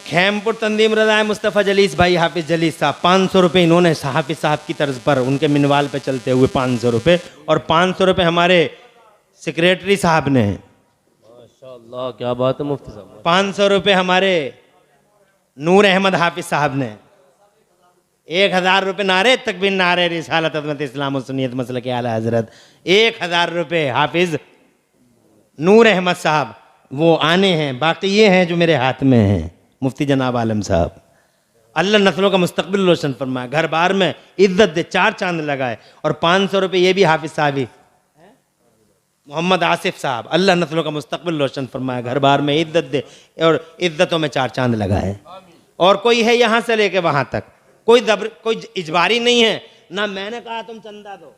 खेमपुर तंदीम रज़ाए मुस्तफ़ा जलीस भाई, हाफिज़ जलीस साहब, 500 रुपये इन्होंने हाफिज़ साहब की तर्ज पर उनके मिनवाल पे चलते हुए 500 रुपये, और 500 रुपये हमारे सेक्रेटरी साहब ने। माशाअल्लाह, क्या बात है मुफ्ती साहब। 500 रुपये हमारे नूर अहमद हाफिज़ साहब ने। 1000 रुपये नारे तकबीर नारे रिसालत अज़मत इस्लाम और सुन्नियत मसलक आला हज़रत। 1000 रुपये हाफिज़ नूर अहमद साहब, वो आने हैं। बाकी ये हैं जो मेरे हाथ में हैं, मुफ्ती जनाब आलम साहब। अल्लाह नस्लों का मुस्तकबिल रोशन फरमाए, घर बार में इज्जत दे, 4 चांद लगाए। और 500 रुपये ये भी हाफिज़ साहब ही, मोहम्मद आसिफ साहब, अल्लाह नस्लों का मुस्तकबिल रोशन फरमाए, घर बार में इज्जत दे और इज्जतों में 4 चांद लगाए। और कोई है यहाँ से लेके वहाँ तक, कोई इजबारी नहीं है ना। मैंने कहा तुम चंदा दो,